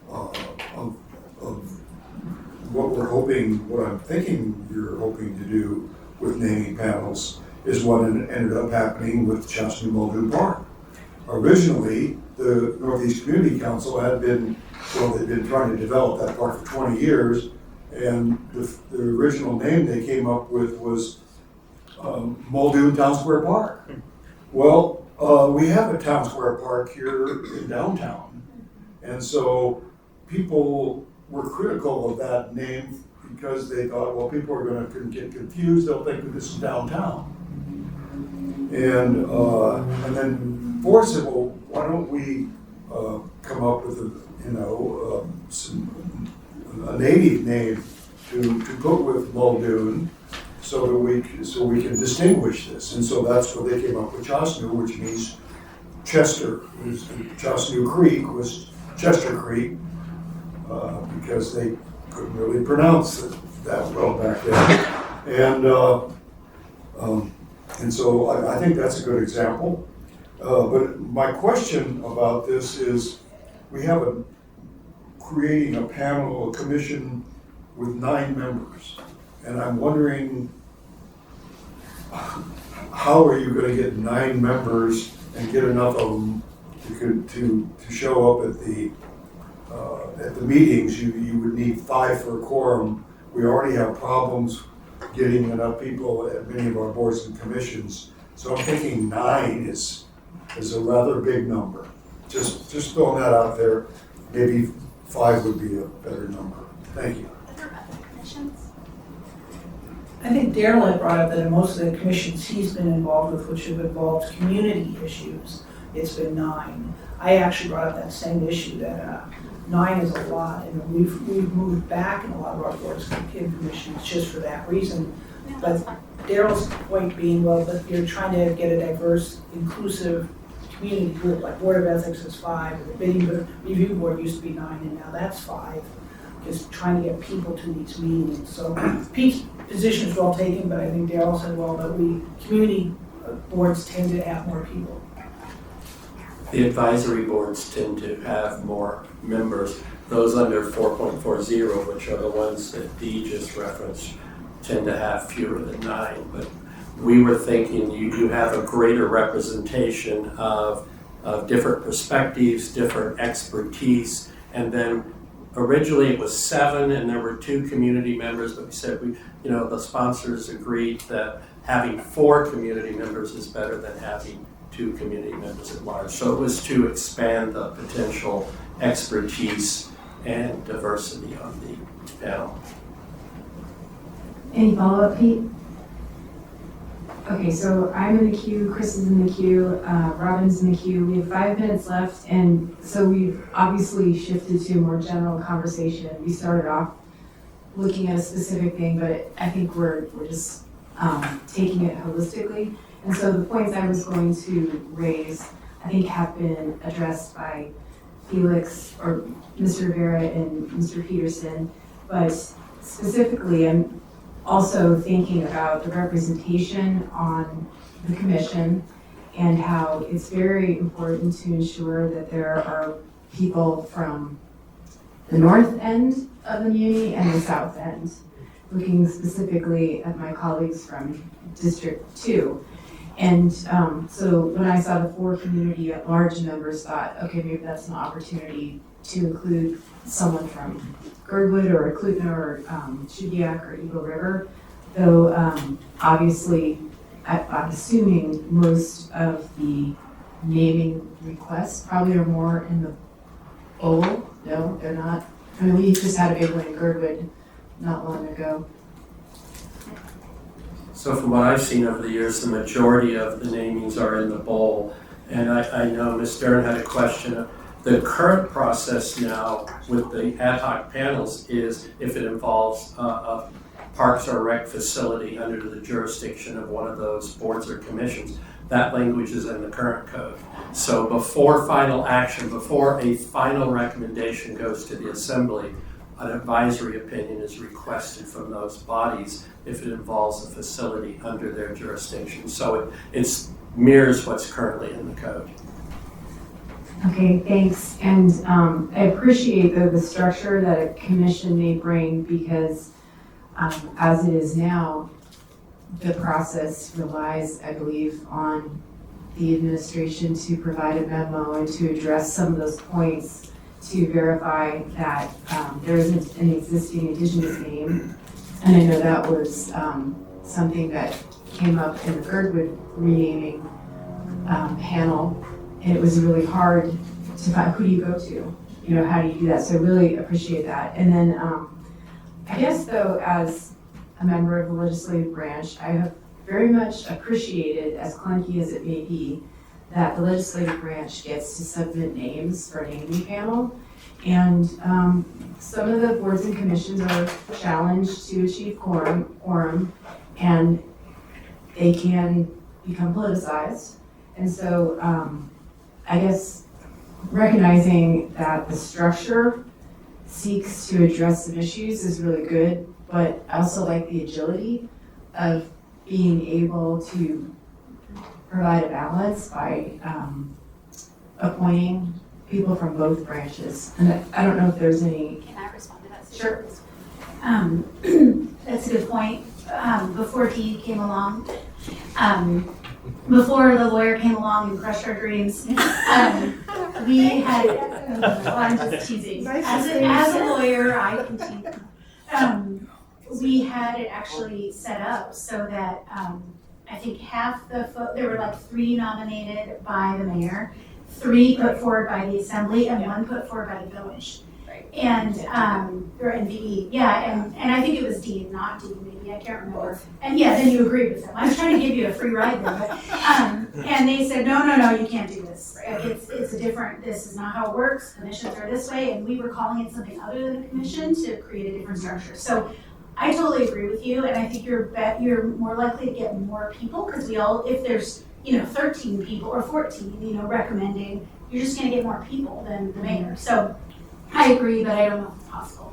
of what I'm thinking you're hoping to do with naming panels is what ended up happening with Chastity Muldoon Park. Originally, the Northeast Community Council had been, they'd been trying to develop that park for 20 years, and the original name they came up with was Muldoon Town Square Park. Well, we have a Town Square Park here in downtown, and so people were critical of that name because they thought, well, people are going to get confused, they'll think this is downtown. And then Ford said, well, why don't we come up with a native name to put with Muldoon so that we can distinguish this. And so that's what they came up with Chasnu, which means Chester. Chasnu Creek was Chester Creek because they couldn't really pronounce it that well back then. And so I think that's a good example. But my question about this is, we have creating a panel, a commission with 9 members. And I'm wondering, how are you going to get 9 members and get enough of them to show up at the meetings? You would need 5 for a quorum. We already have problems getting enough people at many of our boards and commissions. So I'm thinking 9 is a rather big number. Just throwing that out there. Maybe 5 would be a better number. Thank you. Other commissions? I think Daryl had brought up that in most of the commissions he's been involved with, which have involved community issues, it's been 9. I actually brought up that same issue, that 9 is a lot, and we've moved back in a lot of our boards and commissions just for that reason. No, But that's fine. Daryl's point being, well, but you're trying to get a diverse, inclusive community group, like Board of Ethics is 5, and the bidding review board used to be 9, and now that's 5. Just trying to get people to these meetings. So Pete's position is well taken, but I think Daryl said, well, but community boards tend to have more people. The advisory boards tend to have more members. Those under 4.40, which are the ones that Dee just referenced, tend to have fewer than 9. But we were thinking you have a greater representation of different perspectives, different expertise, and then originally it was 7 and there were 2 community members, but we said the sponsors agreed that having 4 community members is better than having 2 community members at large. So it was to expand the potential expertise and diversity on the panel. Any follow-up, Pete? Okay, so I'm in the queue, Chris is in the queue, Robin's in the queue. We have 5 minutes left, and so we've obviously shifted to a more general conversation. We started off looking at a specific thing, but I think we're just taking it holistically. And so the points I was going to raise, I think, have been addressed by Felix or Mr. Rivera and Mr. Peterson, but specifically, I'm also thinking about the representation on the commission and how it's very important to ensure that there are people from the north end of the muni and the south end, looking specifically at my colleagues from District 2. And so when I saw the 4 community at large members, thought, okay, maybe that's an opportunity to include someone from Girdwood or Clutha or Shubiak or Eagle River, though obviously I'm assuming most of the naming requests probably are more in the bowl. No, they're not. I mean, we just had a big one in Girdwood not long ago. So from what I've seen over the years, the majority of the namings are in the bowl. And I know Ms. Stern had a question. The current process now with the ad hoc panels is if it involves a parks or rec facility under the jurisdiction of one of those boards or commissions, that language is in the current code. So before final action, before a final recommendation goes to the assembly, an advisory opinion is requested from those bodies if it involves a facility under their jurisdiction. So it mirrors what's currently in the code. Okay, thanks. And I appreciate the structure that a commission may bring because as it is now, the process relies, I believe, on the administration to provide a memo and to address some of those points to verify that there isn't an existing Indigenous name. And I know that was something that came up in the Girdwood renaming panel. And it was really hard to find, who do you go to? You know, how do you do that? So I really appreciate that. And then I guess though, as a member of the legislative branch, I have very much appreciated, as clunky as it may be, that the legislative branch gets to submit names for a naming panel. And some of the boards and commissions are challenged to achieve quorum, and they can become politicized. And so I guess recognizing that the structure seeks to address some issues is really good, but I also like the agility of being able to provide a balance by appointing people from both branches. And I don't know if there's any. Can I respond to that? Sure. That's a good point. Before Dee came along, before the lawyer came along and crushed our dreams, we had, I'm just teasing. As a lawyer, I can tease. We had it actually set up so that I think half there were like 3 nominated by the mayor, 3 put forward by the assembly, and 1 put forward by the village. Right. And, or NVE, yeah, and I think it was Dean, not Dean, maybe, I can't remember. And yeah, then you agreed with them. I was trying to give you a free ride there, but, and they said, no, you can't do this. Like, it's a different, this is not how it works, commissions are this way, and we were calling it something other than a commission to create a different structure. So I totally agree with you, and I think you're more likely to get more people, because we all, if there's, 13 people or 14, recommending, you're just gonna get more people than the mayor. So I agree, but I don't know if it's possible.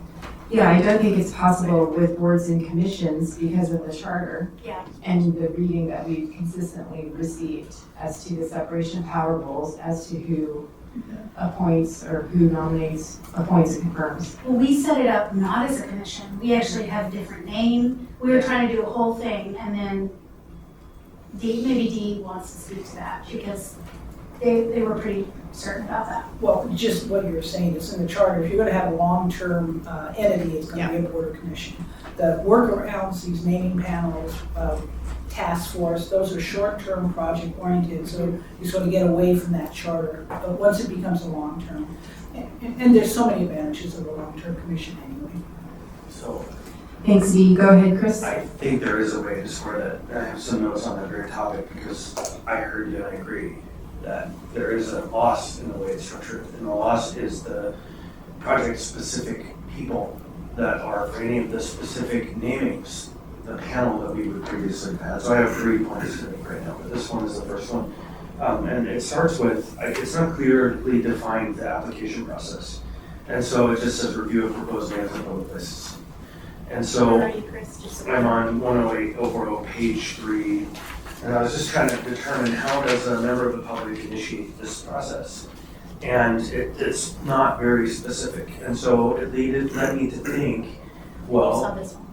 Yeah, I don't think it's possible with boards and commissions because of the charter. Yeah. And the reading that we've consistently received as to the separation of power roles, as to who appoints or who nominates, appoints and confirms. Well, we set it up not as a commission. We actually had a different name. We were trying to do a whole thing, and then maybe Dee wants to speak to that because they were pretty certain about that. Well, just what you were saying, it's in the charter. If you're gonna have a long-term entity, it's gonna be a board or commission. The workarounds, these naming panels, task force, those are short-term project oriented, so you sort of get away from that charter. But once it becomes a long-term, and there's so many advantages of a long-term commission anyway. So Thanks, Dee. Go ahead, Chris. I think there is a way to square that. And I have some notes on that very topic because I heard you and I agree that there is a loss in the way it's structured. And the loss is the project-specific people that are for any of the specific namings, the panel that we would previously have had. So I have 3 points to make right now, but this one is the first one. And it starts with, it's not clearly defined the application process. And so it just says review of proposed names in public places. And so Where are you, Chris? Just so I'm on 108 overall, page 3. And I was just trying to determine how does a member of the public initiate this process? And it's not very specific. And so it led me to think, well, saw this one.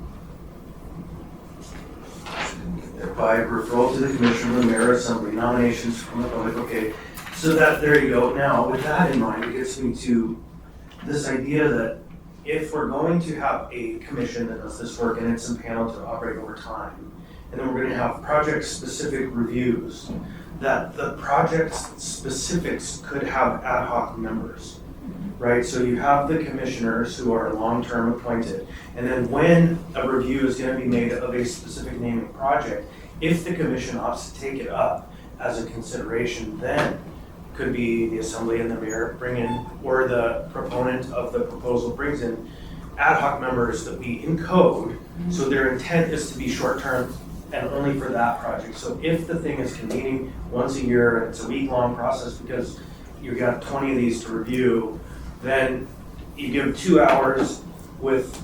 by referral to the commission of the mayor assembly, nominations from the public, okay. So that, there you go. Now, with that in mind, it gets me to this idea that if we're going to have a commission that does this work and it's impaneled to operate over time, and then we're gonna have project-specific reviews, that the project specifics could have ad hoc members, right? So you have the commissioners who are long-term appointed, and then when a review is gonna be made of a specific naming project, if the commission opts to take it up as a consideration, then could be the assembly and the mayor bring in, or the proponent of the proposal brings in ad hoc members that we encode, so their intent is to be short-term and only for that project. So if the thing is convening once a year, and it's a week-long process because you got 20 of these to review, then you give 2 hours with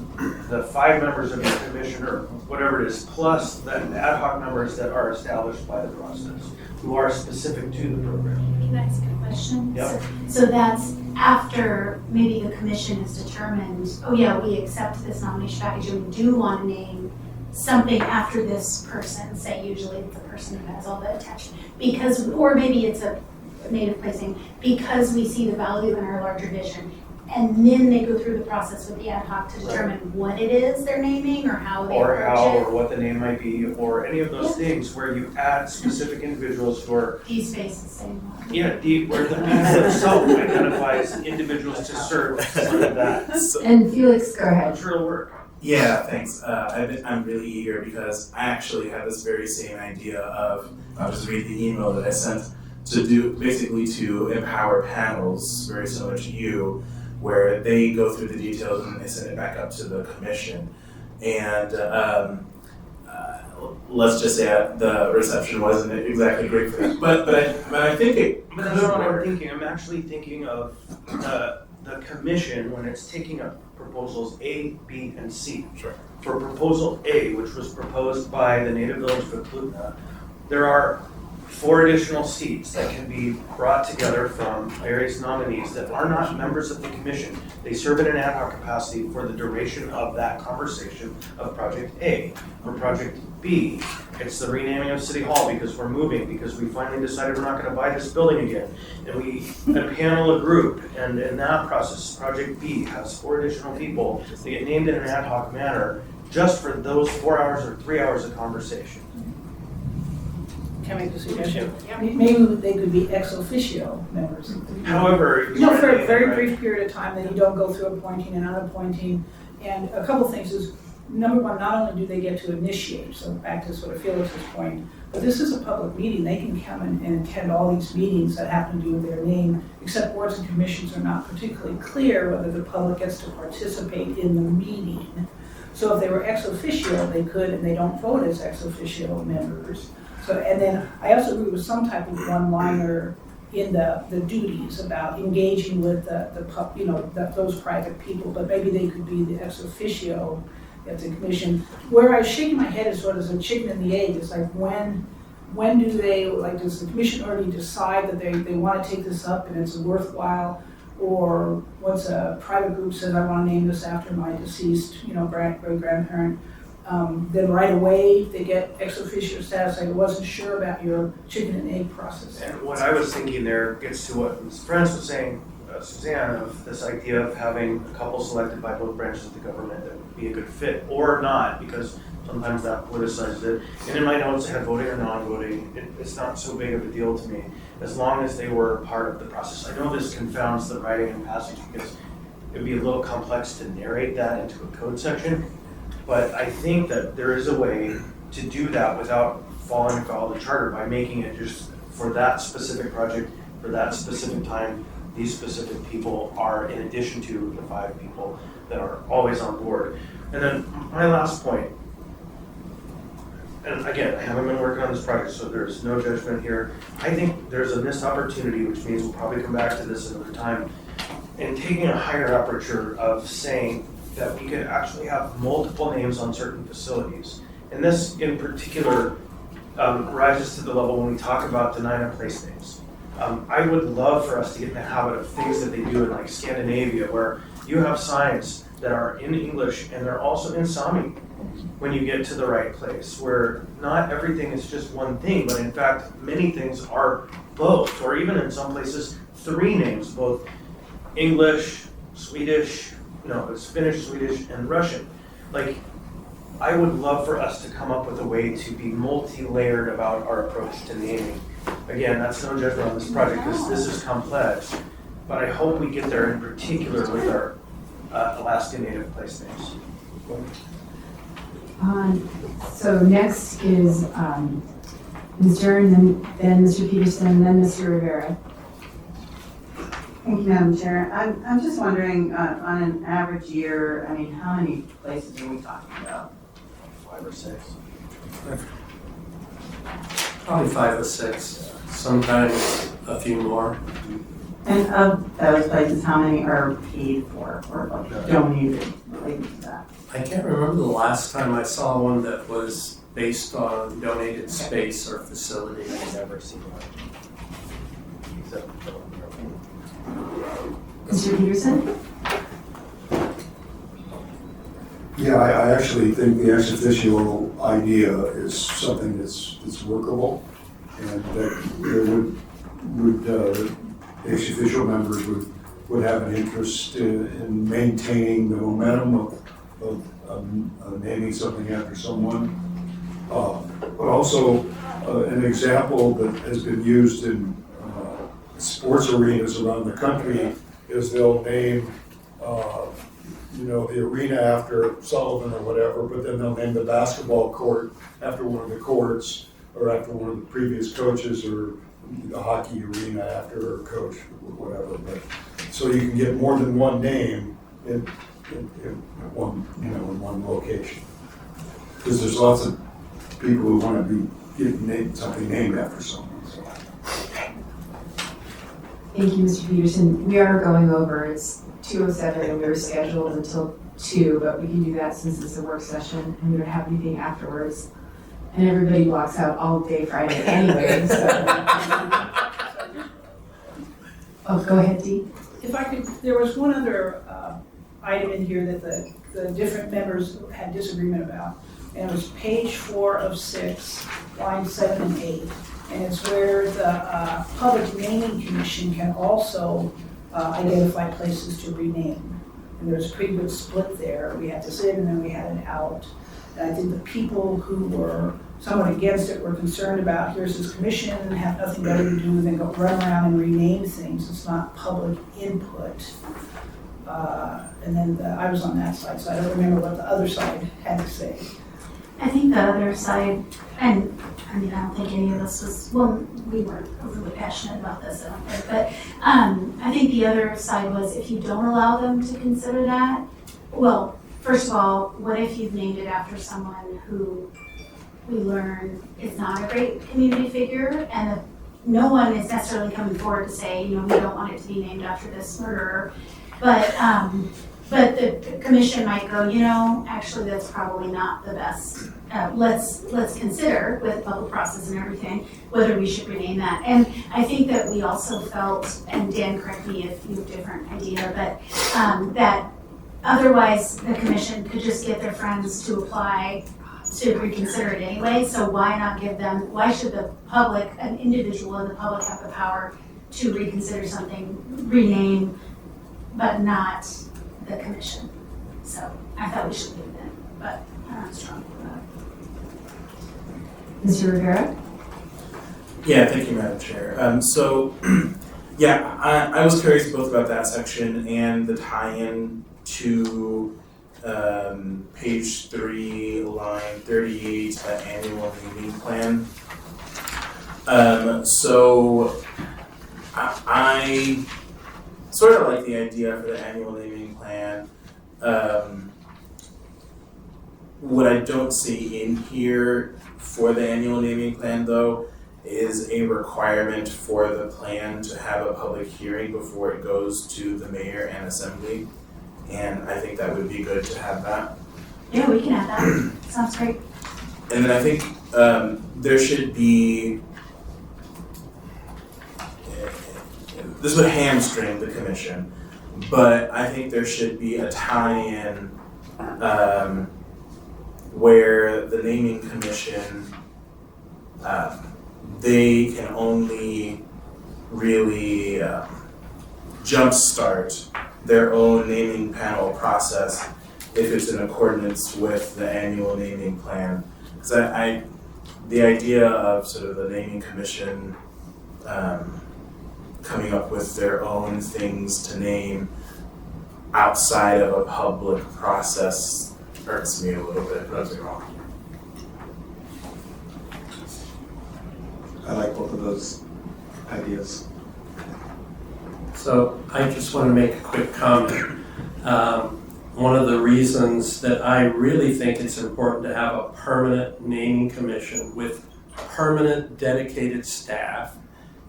the 5 members of your commission or whatever it is, plus the ad hoc members that are established by the process, who are specific to the program. Can I ask a question? Yeah. So that's after maybe the commission has determined, oh yeah, we accept this nomination package and we do want to name something after this person, say usually it's the person who has all the attachment, because, or maybe it's a native placing, because we see the value in our larger vision. And then they go through the process with the ad hoc to determine what it is they're naming or how they Or approach how, it. or what the name might be, or any of those things where you add specific individuals who are, These spaces, same one. yeah, where the people itself identifies individuals to serve like that. And Felix, go I'm ahead. sure it'll work. Yeah, thanks. I'm really eager because I actually have this very same idea of, I'll just read the email that I sent, to do, basically to empower panels, very similar to you, where they go through the details and then they send it back up to the commission. And let's just say the reception wasn't exactly great for that. But I think it But that's not what I'm work. thinking. I'm actually thinking of the commission when it's taking up proposals A, B, and C. Sure. For proposal A, which was proposed by the Native Village of Klutna, there are 4 additional seats that can be brought together from various nominees that are not members of the commission. They serve in an ad hoc capacity for the duration of that conversation of project A. For project B, it's the renaming of City Hall because we're moving, because we finally decided we're not gonna buy this building again. And we panel a group, and in that process, project B has 4 additional people. They get named in an ad hoc manner just for those 4 hours or 3 hours of conversation. Can I make a suggestion? Maybe they could be ex officio members of the committee. However. You know, for a very brief period of time, that you don't go through appointing and unappointing. And a couple things is, number one, not only do they get to initiate, so back to sort of Felix's point, but this is a public meeting. They can come and attend all these meetings that happen to do with their name, except boards and commissions are not particularly clear whether the public gets to participate in the meeting. So if they were ex officio, they could, and they don't vote as ex officio members. So, and then I also agree with some type of one-liner in the duties about engaging with those private people, but maybe they could be the ex officio at the commission. Where I was shaking my head is sort of as a chicken and the egg. It's like when do they, like, does the commission already decide that they want to take this up and it's worthwhile? Or once a private group says, I want to name this after my deceased, great-grandparent, then right away they get ex officio status. I wasn't sure about your chicken and egg process. And what I was thinking there gets to what Franz was saying, Suzanne, of this idea of having a couple selected by both branches of the government that would be a good fit, or not, because sometimes that politicizes it. And in my notes, I had voting or non-voting. It's not so big of a deal to me, as long as they were part of the process. I know this confounds the writing and passage because it'd be a little complex to narrate that into a code section. But I think that there is a way to do that without falling afoul of the charter by making it just for that specific project, for that specific time, these specific people are in addition to the 5 people that are always on board. And then my last point, and again, I haven't been working on this project, so there's no judgment here. I think there's a missed opportunity, which means we'll probably come back to this another time, in taking a higher aperture of saying that we could actually have multiple names on certain facilities. And this in particular rises to the level when we talk about denying place names. I would love for us to get in the habit of things that they do in like Scandinavia, where you have signs that are in English and they're also in Sami when you get to the right place, where not everything is just one thing, but in fact, many things are both, or even in some places, 3 names, both English, Swedish, no, it's Finnish, Swedish, and Russian. Like, I would love for us to come up with a way to be multi-layered about our approach to naming. Again, that's no judgment on this project, because this is complex, but I hope we get there in particular with our Alaskan Native place names. So next is Ms. Dern, then Mr. Peterson, then Mr. Rivera. Thank you, Madam Chair. I'm just wondering, on an average year, I mean, how many places are we talking about? 5 or 6. Probably 5 or 6, sometimes a few more. And of those places, how many are paid for or like donated related to that? I can't remember the last time I saw one that was based on donated space or facility. I've never seen one. Except Mr. Peterson? Yeah, I actually think the ex officio idea is something that's workable, and that there ex officio members would have an interest in maintaining the momentum of naming something after someone. But also an example that has been used in sports arenas around the country is they'll name the arena after Sullivan or whatever, but then they'll name the basketball court after one of the courts or after one of the previous coaches, or the hockey arena after a coach or whatever. But so you can get more than one name in one location, because there's lots of people who want to be getting something named after someone. So. Thank you, Mr. Peterson. We are going over. It's 2:07 and we were scheduled until 2, but we can do that since it's a work session and we don't have anything afterwards. And everybody blocks out all day Friday anyway, so. Oh, go ahead, Dee. If I could, there was one other item in here that the different members had disagreement about. And it was page 4 of 6, lines 7 and 8. And it's where the Public Naming Commission can also identify places to rename. And there's a pretty good split there. We had this in and then we had it out. And I think the people who were somewhat against it were concerned about, here's this commission and have nothing better to do than go run around and rename things. It's not public input. And then I was on that side, so I don't remember what the other side had to say. I think the other side, and I mean, I don't think any of us was, well, we weren't overly passionate about this, I don't think, but I think the other side was if you don't allow them to consider that, well, first of all, what if you've named it after someone who we learn is not a great community figure, and no one is necessarily coming forward to say, we don't want it to be named after this murderer, but the commission might go, actually that's probably not the best. Let's consider with public process and everything, whether we should rename that. And I think that we also felt, and Dan, correct me if you have a different idea, but that otherwise the commission could just get their friends to apply to reconsider it anyway. So why should the public, an individual in the public have the power to reconsider something, rename, but not the commission? So I thought we should leave it in, but I'm not strong about it. Mr. Rivera? Yeah, thank you, Madam Chair. I was curious both about that section and the tie-in to page 3, line 38, the annual naming plan. So I sort of like the idea for the annual naming plan. What I don't see in here for the annual naming plan though is a requirement for the plan to have a public hearing before it goes to the mayor and assembly. And I think that would be good to have that. Yeah, we can add that. Sounds great. And then I think there should be, this would hamstring the commission, but I think there should be a tie-in where the naming commission, they can only really jumpstart their own naming panel process if it's in accordance with the annual naming plan. Because the idea of sort of the naming commission coming up with their own things to name outside of a public process hurts me a little bit, but that's wrong. I like both of those ideas. So I just want to make a quick comment. One of the reasons that I really think it's important to have a permanent naming commission with permanent dedicated staff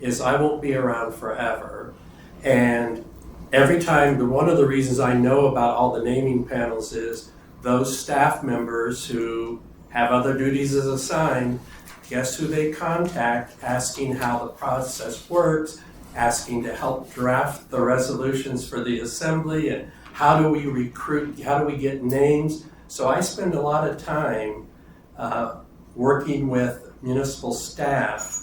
is I won't be around forever. And every time, one of the reasons I know about all the naming panels is those staff members who have other duties as assigned, guess who they contact asking how the process works, asking to help draft the resolutions for the assembly, and how do we recruit, how do we get names. So I spend a lot of time working with municipal staff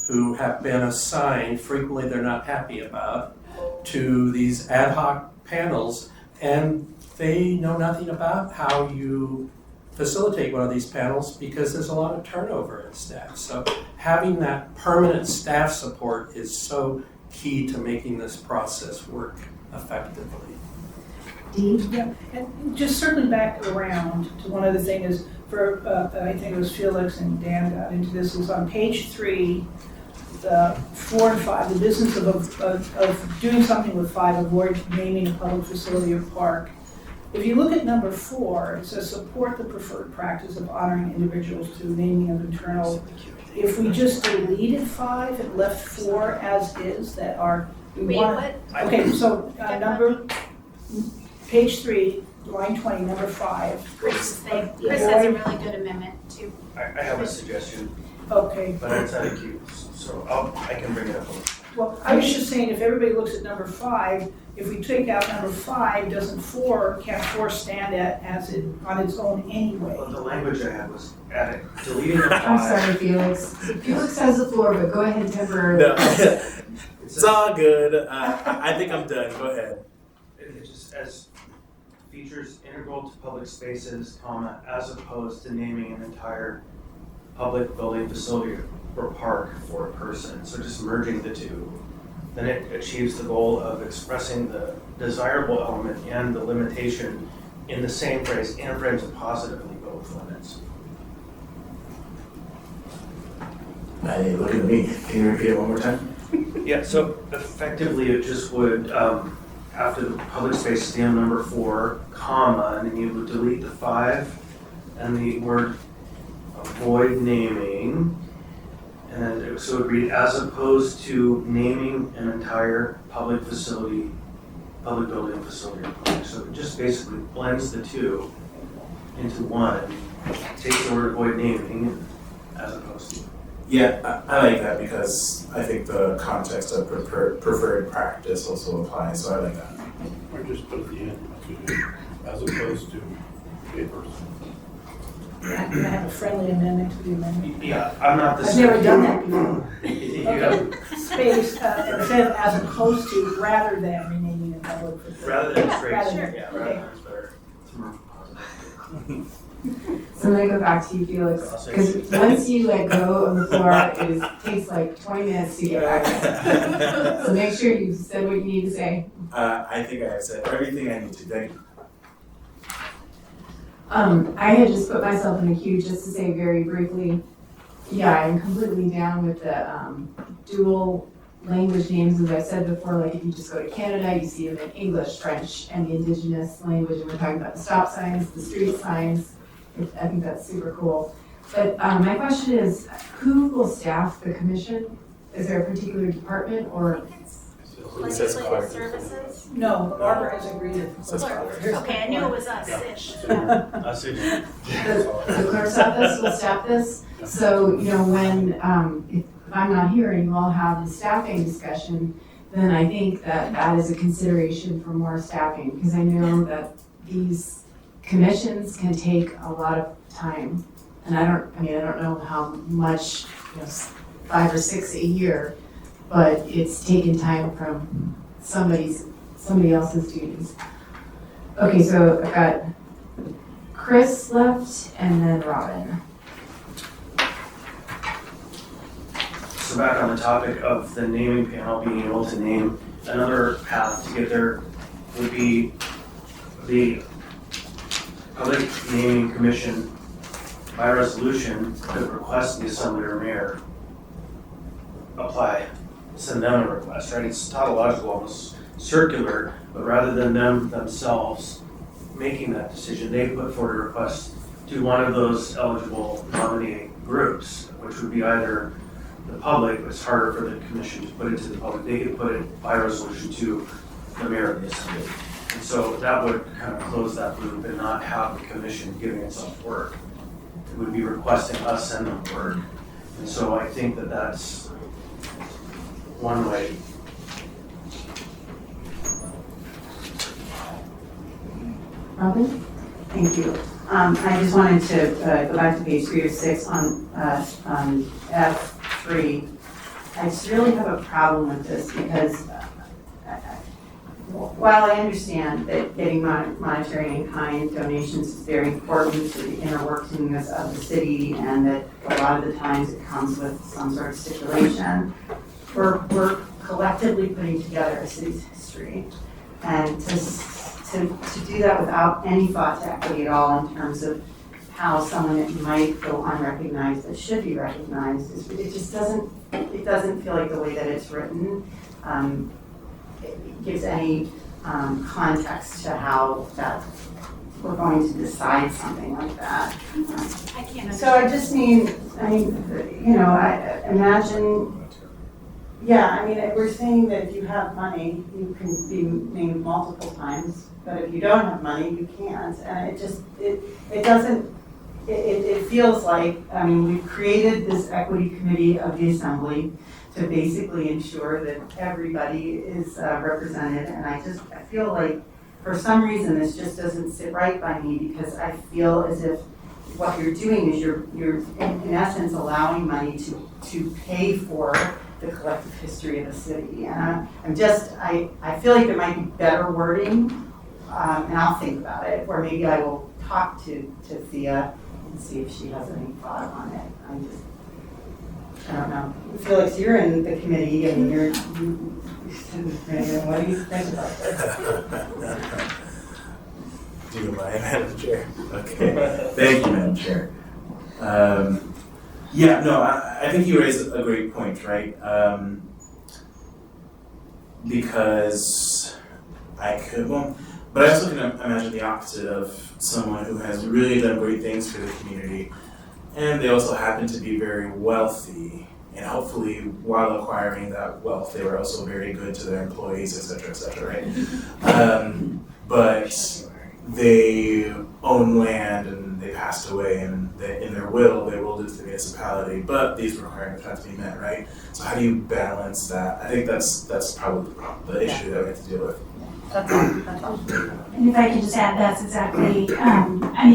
who have been assigned, frequently they're not happy about, to these ad hoc panels, and they know nothing about how you facilitate one of these panels because there's a lot of turnover in staff. So having that permanent staff support is so key to making this process work effectively. Yeah, and just circling back around to one other thing is for, I think it was Felix and Dan got into this, is on page 3, the 4 and 5, the business of doing something with 5, avoid naming a public facility or park. If you look at number 4, it says support the preferred practice of honoring individuals to naming of internal. If we just deleted 5 and left 4 as is, that are, we want. Okay, so page 3, line 20, number 5. Chris has a really good amendment too. I have a suggestion, Okay, but it's out of queue, so I can bring it up. well, I was just saying, if everybody looks at number 5, if we take out number 5, can't 4 stand as it on its own anyway? But the language I had was adding, deleting the I'm 5. sorry, Felix. Felix has the floor, but go ahead temporarily. No, it's all good. I think I'm done. Go ahead. It just as features integral to public spaces, comma, as opposed to naming an entire public building, facility, or park for a person. So just merging the two. Then it achieves the goal of expressing the desirable element and the limitation in the same phrase and frames it positively both limits. Hey, look at me. Can you repeat it one more time? Yeah, so effectively it just would, after the public space stand number 4, comma, and then you would delete the 5 and the word avoid naming. And so it would read, as opposed to naming an entire public facility, public building, facility, or park. So it just basically blends the two into one, takes the word avoid naming as opposed to. Yeah, I like that because I think the context of preferred practice also applies, so I like that. Or just put at the end, as opposed to a person. I have a friendly amendment to the amendment. Yeah, I'm not the I've same. never done that before. You have, Okay, space, instead of as opposed to, rather than renaming a public facility. rather than Rather phrase, than- yeah, rather than is better. It's more positive. So I'm gonna go back to you, Felix, I'll say because it. once you let go of the floor, takes like 20 minutes to get back. So make sure you said what you need to say. I think I have said everything I need to. Thank you. I had just put myself in a queue just to say very briefly, yeah, I'm completely down with the, dual language names, as I said before, like if you just go to Canada, you see them in English, French, and the indigenous language, and we're talking about the stop signs, the street signs. I think that's super cool. But, my question is, who will staff the commission? Is there a particular department or? It says clerk. Services? No, Barbara has agreed. Okay, I knew it was us-ish. I see. The clerk's office will staff this, so, you know, when, if I'm not here and you all have the staffing discussion, then I think that that is a consideration for more staffing, because I know that these commissions can take a lot of time. And I don't know how much, 5 or 6 a year, but it's taken time from somebody else's duties. Okay, so I've got Chris left and then Robin. So back on the topic of the naming panel being able to name, another path to get there would be the Public Naming Commission by resolution could request the assembly or mayor apply, send them a request, right? It's tautological, almost circular, but rather than them themselves making that decision, they put forward a request to one of those eligible nominating groups, which would be either the public, but it's harder for the commission to put it to the public. They could put it by resolution to the mayor of the assembly. And so that would kind of close that loop and not have the commission giving itself work. It would be requesting us send them work. And so I think that that's one way. Robin? Thank you. I just wanted to go back to page 3 or 6 on F3. I just really have a problem with this because while I understand that getting monetary and kind donations is very important to the inner workings of the city and that a lot of the times it comes with some sort of stipulation, we're collectively putting together a city's history. And to do that without any thought to equity at all in terms of how someone that might go unrecognized that should be recognized, it just doesn't feel like the way that it's written it gives any context to how that we're going to decide something like that. I can't So I imagine, we're saying that if you have money, you can be named multiple times, but if you don't have money, you can't. And it feels like, we've created this equity committee of the assembly to basically ensure that everybody is represented. And I feel like for some reason this just doesn't sit right by me because I feel as if what you're doing is you're in essence allowing money to pay for the collective history of the city. And I feel like there might be better wording, and I'll think about it, or maybe I will talk to Thea and see if she has any thought on it. I don't know. Felix, you're in the committee and what do you think about this? Do you mind, Madam Chair? Okay, thank you, Madam Chair. I think you raised a great point, right? Because but I also can imagine the opposite of someone who has really done great things for the community, and they also happen to be very wealthy, and hopefully while acquiring that wealth, they were also very good to their employees, et cetera, right? But they own land and they passed away, and in their will, they willed it to the municipality, but these requirements have to be met, right? So how do you balance that? I think that's probably the issue that we have to deal with. That's all. And if I could just add, that's exactly,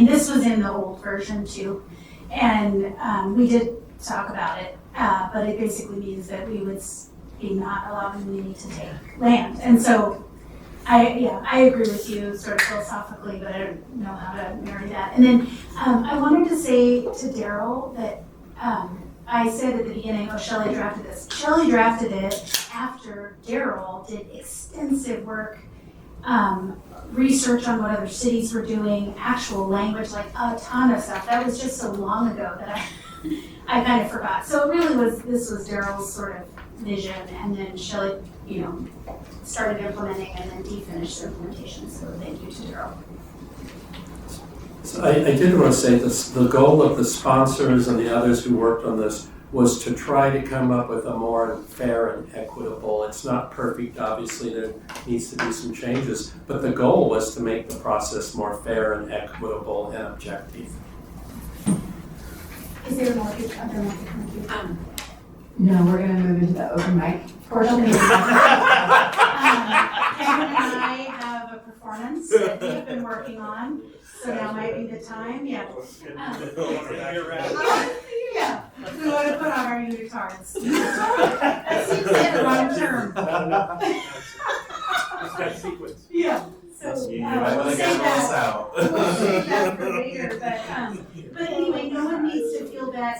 this was in the old version too. And we did talk about it, but it basically means that we would be not allowing the city to take land. And so I agree with you sort of philosophically, but I don't know how to marry that. And then I wanted to say to Daryl that I said at the beginning, Shelley drafted this. Shelley drafted it after Daryl did extensive work research on what other cities were doing, actual language, like a ton of stuff. That was just so long ago that I kind of forgot. So it really was, this was Daryl's sort of vision, and then Shelley, started implementing, and then Dee finished the implementation, so thank you to Daryl. So I did want to say this, the goal of the sponsors and the others who worked on this was to try to come up with a more fair and equitable. It's not perfect, obviously, there needs to be some changes, but the goal was to make the process more fair and equitable and objective. Is there more people under my No, we're gonna move into the open mic portion. Kevin and I have a performance that we've been working on, so now might be the time, yeah. Yeah, we want to put on our unitards. That seems like a long term. It's got sequence. Yeah. So, You might want to we'll get save this that, out. we'll save that for later, but anyway, no one needs to feel bad,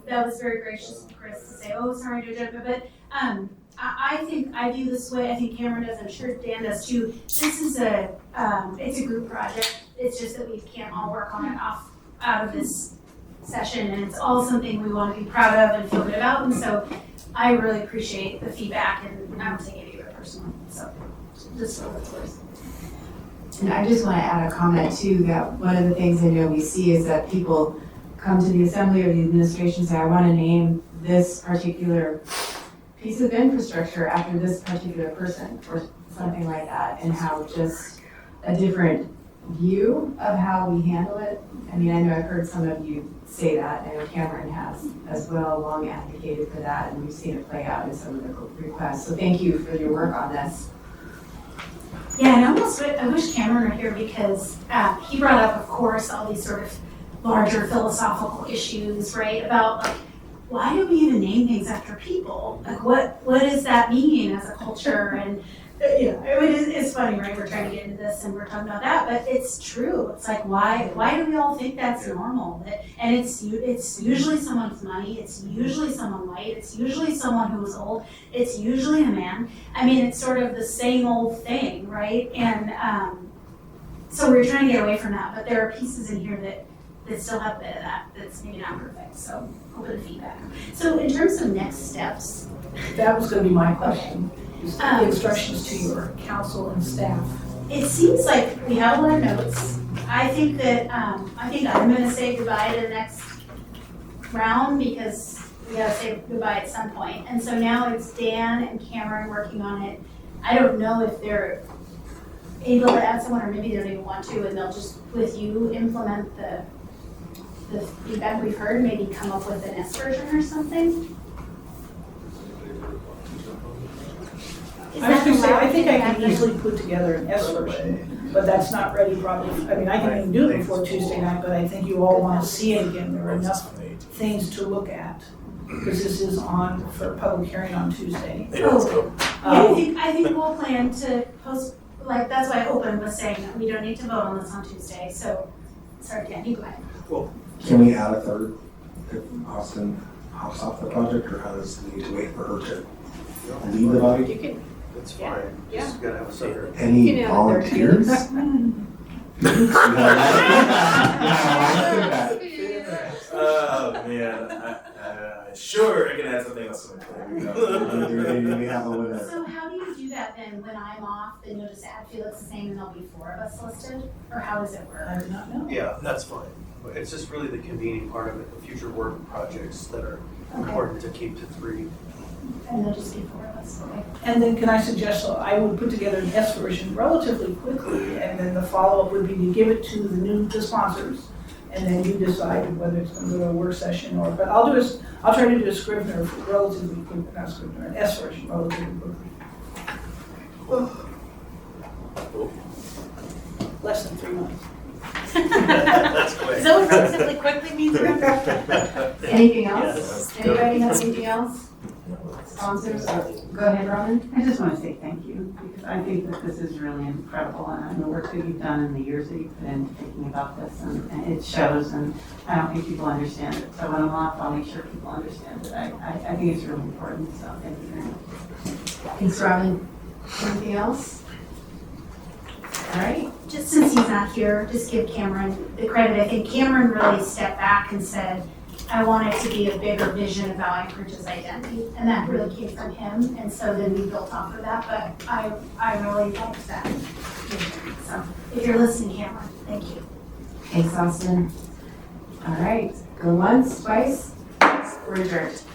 that was very gracious of Chris to say, oh, sorry to jump, but, I think I view this way, I think Cameron does, I'm sure Dan does too. This is it's a group project, it's just that we can't all work on it out of this session, and it's all something we want to be proud of and feel good about, and so I really appreciate the feedback, and I don't take any of it personally, so just for what it's worth. And I just want to add a comment too, that one of the things I know we see is that people come to the assembly or the administration and say, I want to name this particular piece of infrastructure after this particular person, or something like that, and how just a different view of how we handle it. I mean, I know I've heard some of you say that, I know Cameron has as well, long advocated for that, and we've seen it play out in some of the requests. So thank you for your work on this. Yeah, and I wish Cameron were here because he brought up, of course, all these sort of larger philosophical issues, right? About like, why do we even name things after people? Like, what does that mean as a culture? And it's funny, right? We're trying to get into this and we're talking about that, but it's true. It's like, why do we all think that's normal? And it's usually someone's money. It's usually someone white. It's usually someone who's old. It's usually a man. I mean, it's sort of the same old thing, right? And so we're trying to get away from that, but there are pieces in here that still have a bit of that, that's maybe not perfect, so open feedback. So in terms of next steps. That was gonna be my question, is instructions to your council and staff. It seems like we have a lot of notes. I think that, I'm gonna say goodbye to the next round because we gotta say goodbye at some point. And so now it's Dan and Cameron working on it. I don't know if they're able to add someone, or maybe they don't even want to, and they'll just, with you, implement the feedback we've heard, maybe come up with an S version or something? I was gonna say, I think I can easily put together an S version, but that's not ready probably, I mean, I can even do it before Tuesday night, but I think you all wanna see it again, there are enough things to look at. Because this is on for public hearing on Tuesday. I think we'll plan to post, like, that's why I opened with saying that we don't need to vote on this on Tuesday, so, sorry, Dan, you go ahead. Can we add a third if Austin hops off the project, or how does we need to wait for her to leave the body? You can. That's fine. Just gotta have a second. Any volunteers? Oh, man. Sure, I can add something else to my We have a winner. So how do you do that then, when I'm off, then you'll just add Felix the same and there'll be 4 of us listed? Or how does it work? I do not know. Yeah, that's fine. But it's just really the convening part of it, the future work projects that are Okay, important to keep to 3. and there'll just be 4 of us, okay. And then can I suggest, so I would put together an S version relatively quickly, and then the follow-up would be to give it to the sponsors, and then you decide whether it's gonna go to a work session or, but I'll try to do a Scrivener relatively quickly, not Scrivener, an S version relatively quickly. Less than 3 months. That's quick. Is that what relatively quickly means? Anything else? Anybody have anything else? Sponsors, go ahead, Robin. I just want to say thank you, because I think that this is really incredible, and the work that you've done and the years that you've put into thinking about this, and it shows, and I don't think people understand it. So when I'm off, I'll make sure people understand it. I think it's really important, so thank you very much. Thanks, Robin. Anything else? All right, just since he's not here, just give Cameron the credit. I think Cameron really stepped back and said, I want it to be a bigger vision of how Anchorage's identity. And that really came from him. And so then we built off of that. But I really liked that vision. So if you're listening, Cameron, thank you. thanks, Austin. All right, go once, twice, we're adjourned.